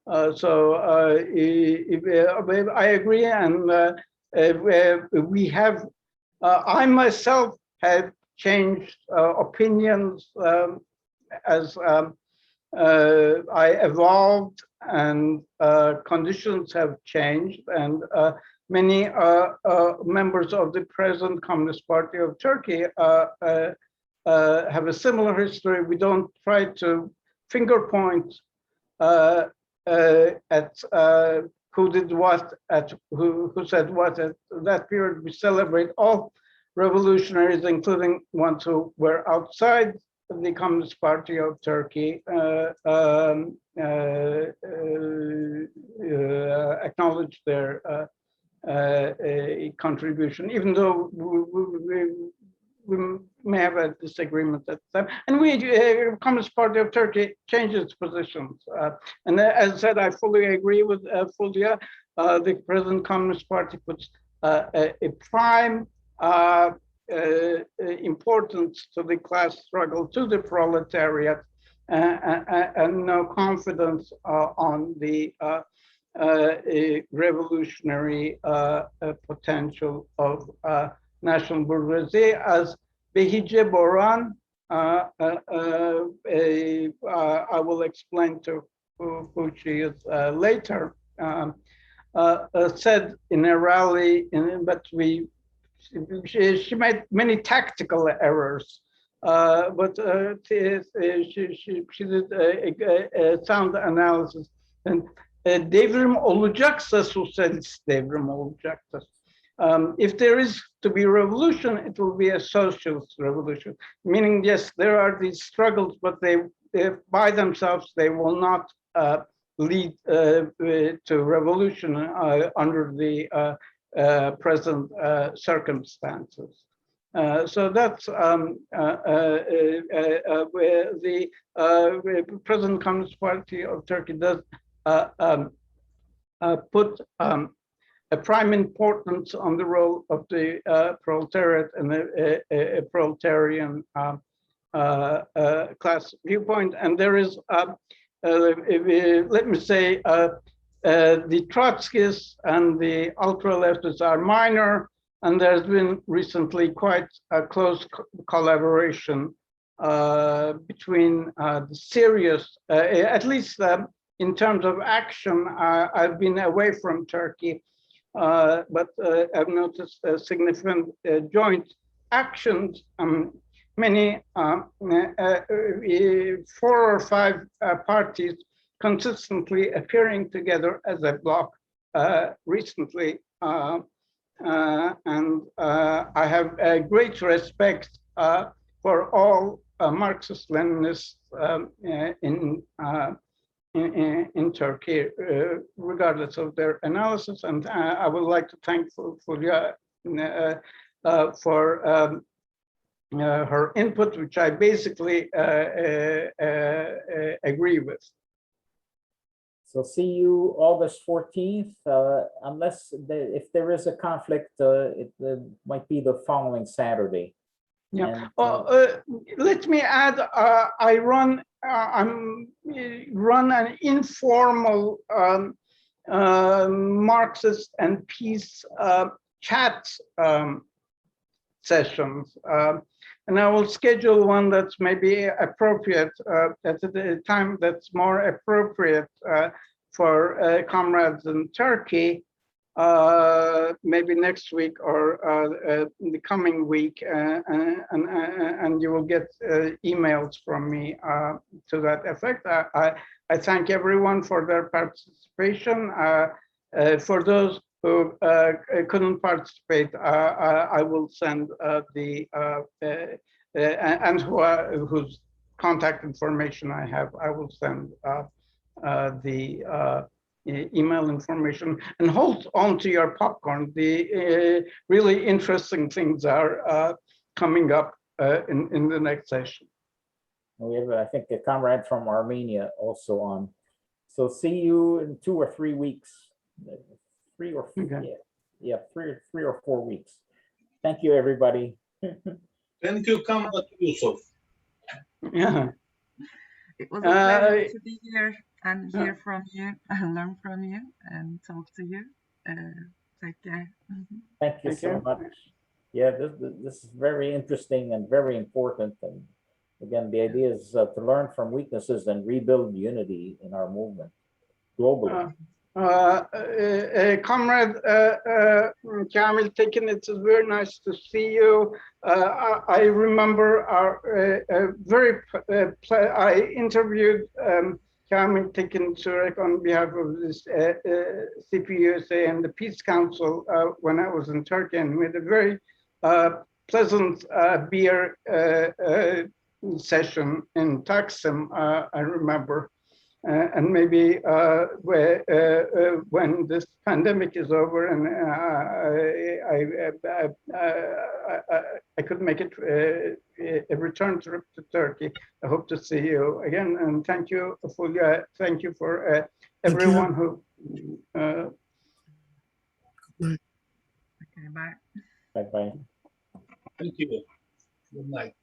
I agree, and we have. I myself have changed opinions as I evolved and conditions have changed, and many members of the present Communist Party of Turkey have a similar history. We don't try to finger point at who did what, at who said what at that period. We celebrate all revolutionaries, including ones who were outside the Communist Party of Turkey, acknowledge their contribution, even though we may have a disagreement at the time. And Communist Party of Turkey changed its positions. And as I said, I fully agree with Fulya. The present Communist Party puts a prime importance to the class struggle, to the proletariat, and no confidence on the revolutionary potential of national bourgeoisie. As Behice Boran, I will explain to who she is later, said in a rally, but she made many tactical errors, but she did a sound analysis. And devrim olacaksa sosyalist devrim olacaktır. If there is to be revolution, it will be a socialist revolution. Meaning, yes, there are these struggles, but they by themselves, they will not lead to revolution under the present circumstances. So that's the present Communist Party of Turkey does put a prime importance on the role of the proletariat and a proletarian class viewpoint. And there is, let me say, the Trotskyists and the ultra-leftists are minor, and there's been recently quite a close collaboration between the serious, at least in terms of action. I've been away from Turkey, but I've noticed significant joint actions. Many 4 or 5 parties consistently appearing together as a bloc recently. And I have a great respect for all Marxist-Leninists in Turkey, regardless of their analysis. And I would like to thank Fulya for her input, which I basically agree with. So see you August 14th, unless if there is a conflict, it might be the following Saturday. Yeah. Let me add, I run an informal Marxist and peace chat sessions. And I will schedule one that's maybe appropriate at the time that's more appropriate for comrades in Turkey, maybe next week or the coming week, and you will get emails from me to that effect. I thank everyone for their participation. For those who couldn't participate, I will send and whose contact information I have, I will send the email information. And hold on to your popcorn. The really interesting things are coming up in the next session. We have, I think, a comrade from Armenia also on. So see you in 2 or 3 weeks. 3 or 4, okay. Yeah, 3 or 4 weeks. Thank you, everybody. Thank you, Comrade Yusuf. Yeah. It was a pleasure to be here. and hear from you, and learn from you, and talk to you. Take care. Thank you Thank so you. much. Yeah, this is very interesting and very important. And again, the idea is to learn from weaknesses and rebuild unity in our movement globally. Comrade Kamil Tekin, it is very nice to see you. I remember I interviewed Kamil Tekin Zurich on behalf of this CPUSA and the Peace Council when I was in Turkey, and we had a very pleasant beer session in Taksim, I remember. And maybe when this pandemic is over and I could make it a return trip to Turkey, I hope to see you again. And thank you, Fulya. Thank you for everyone who. Okay, bye. Bye bye. Thank you. Good night.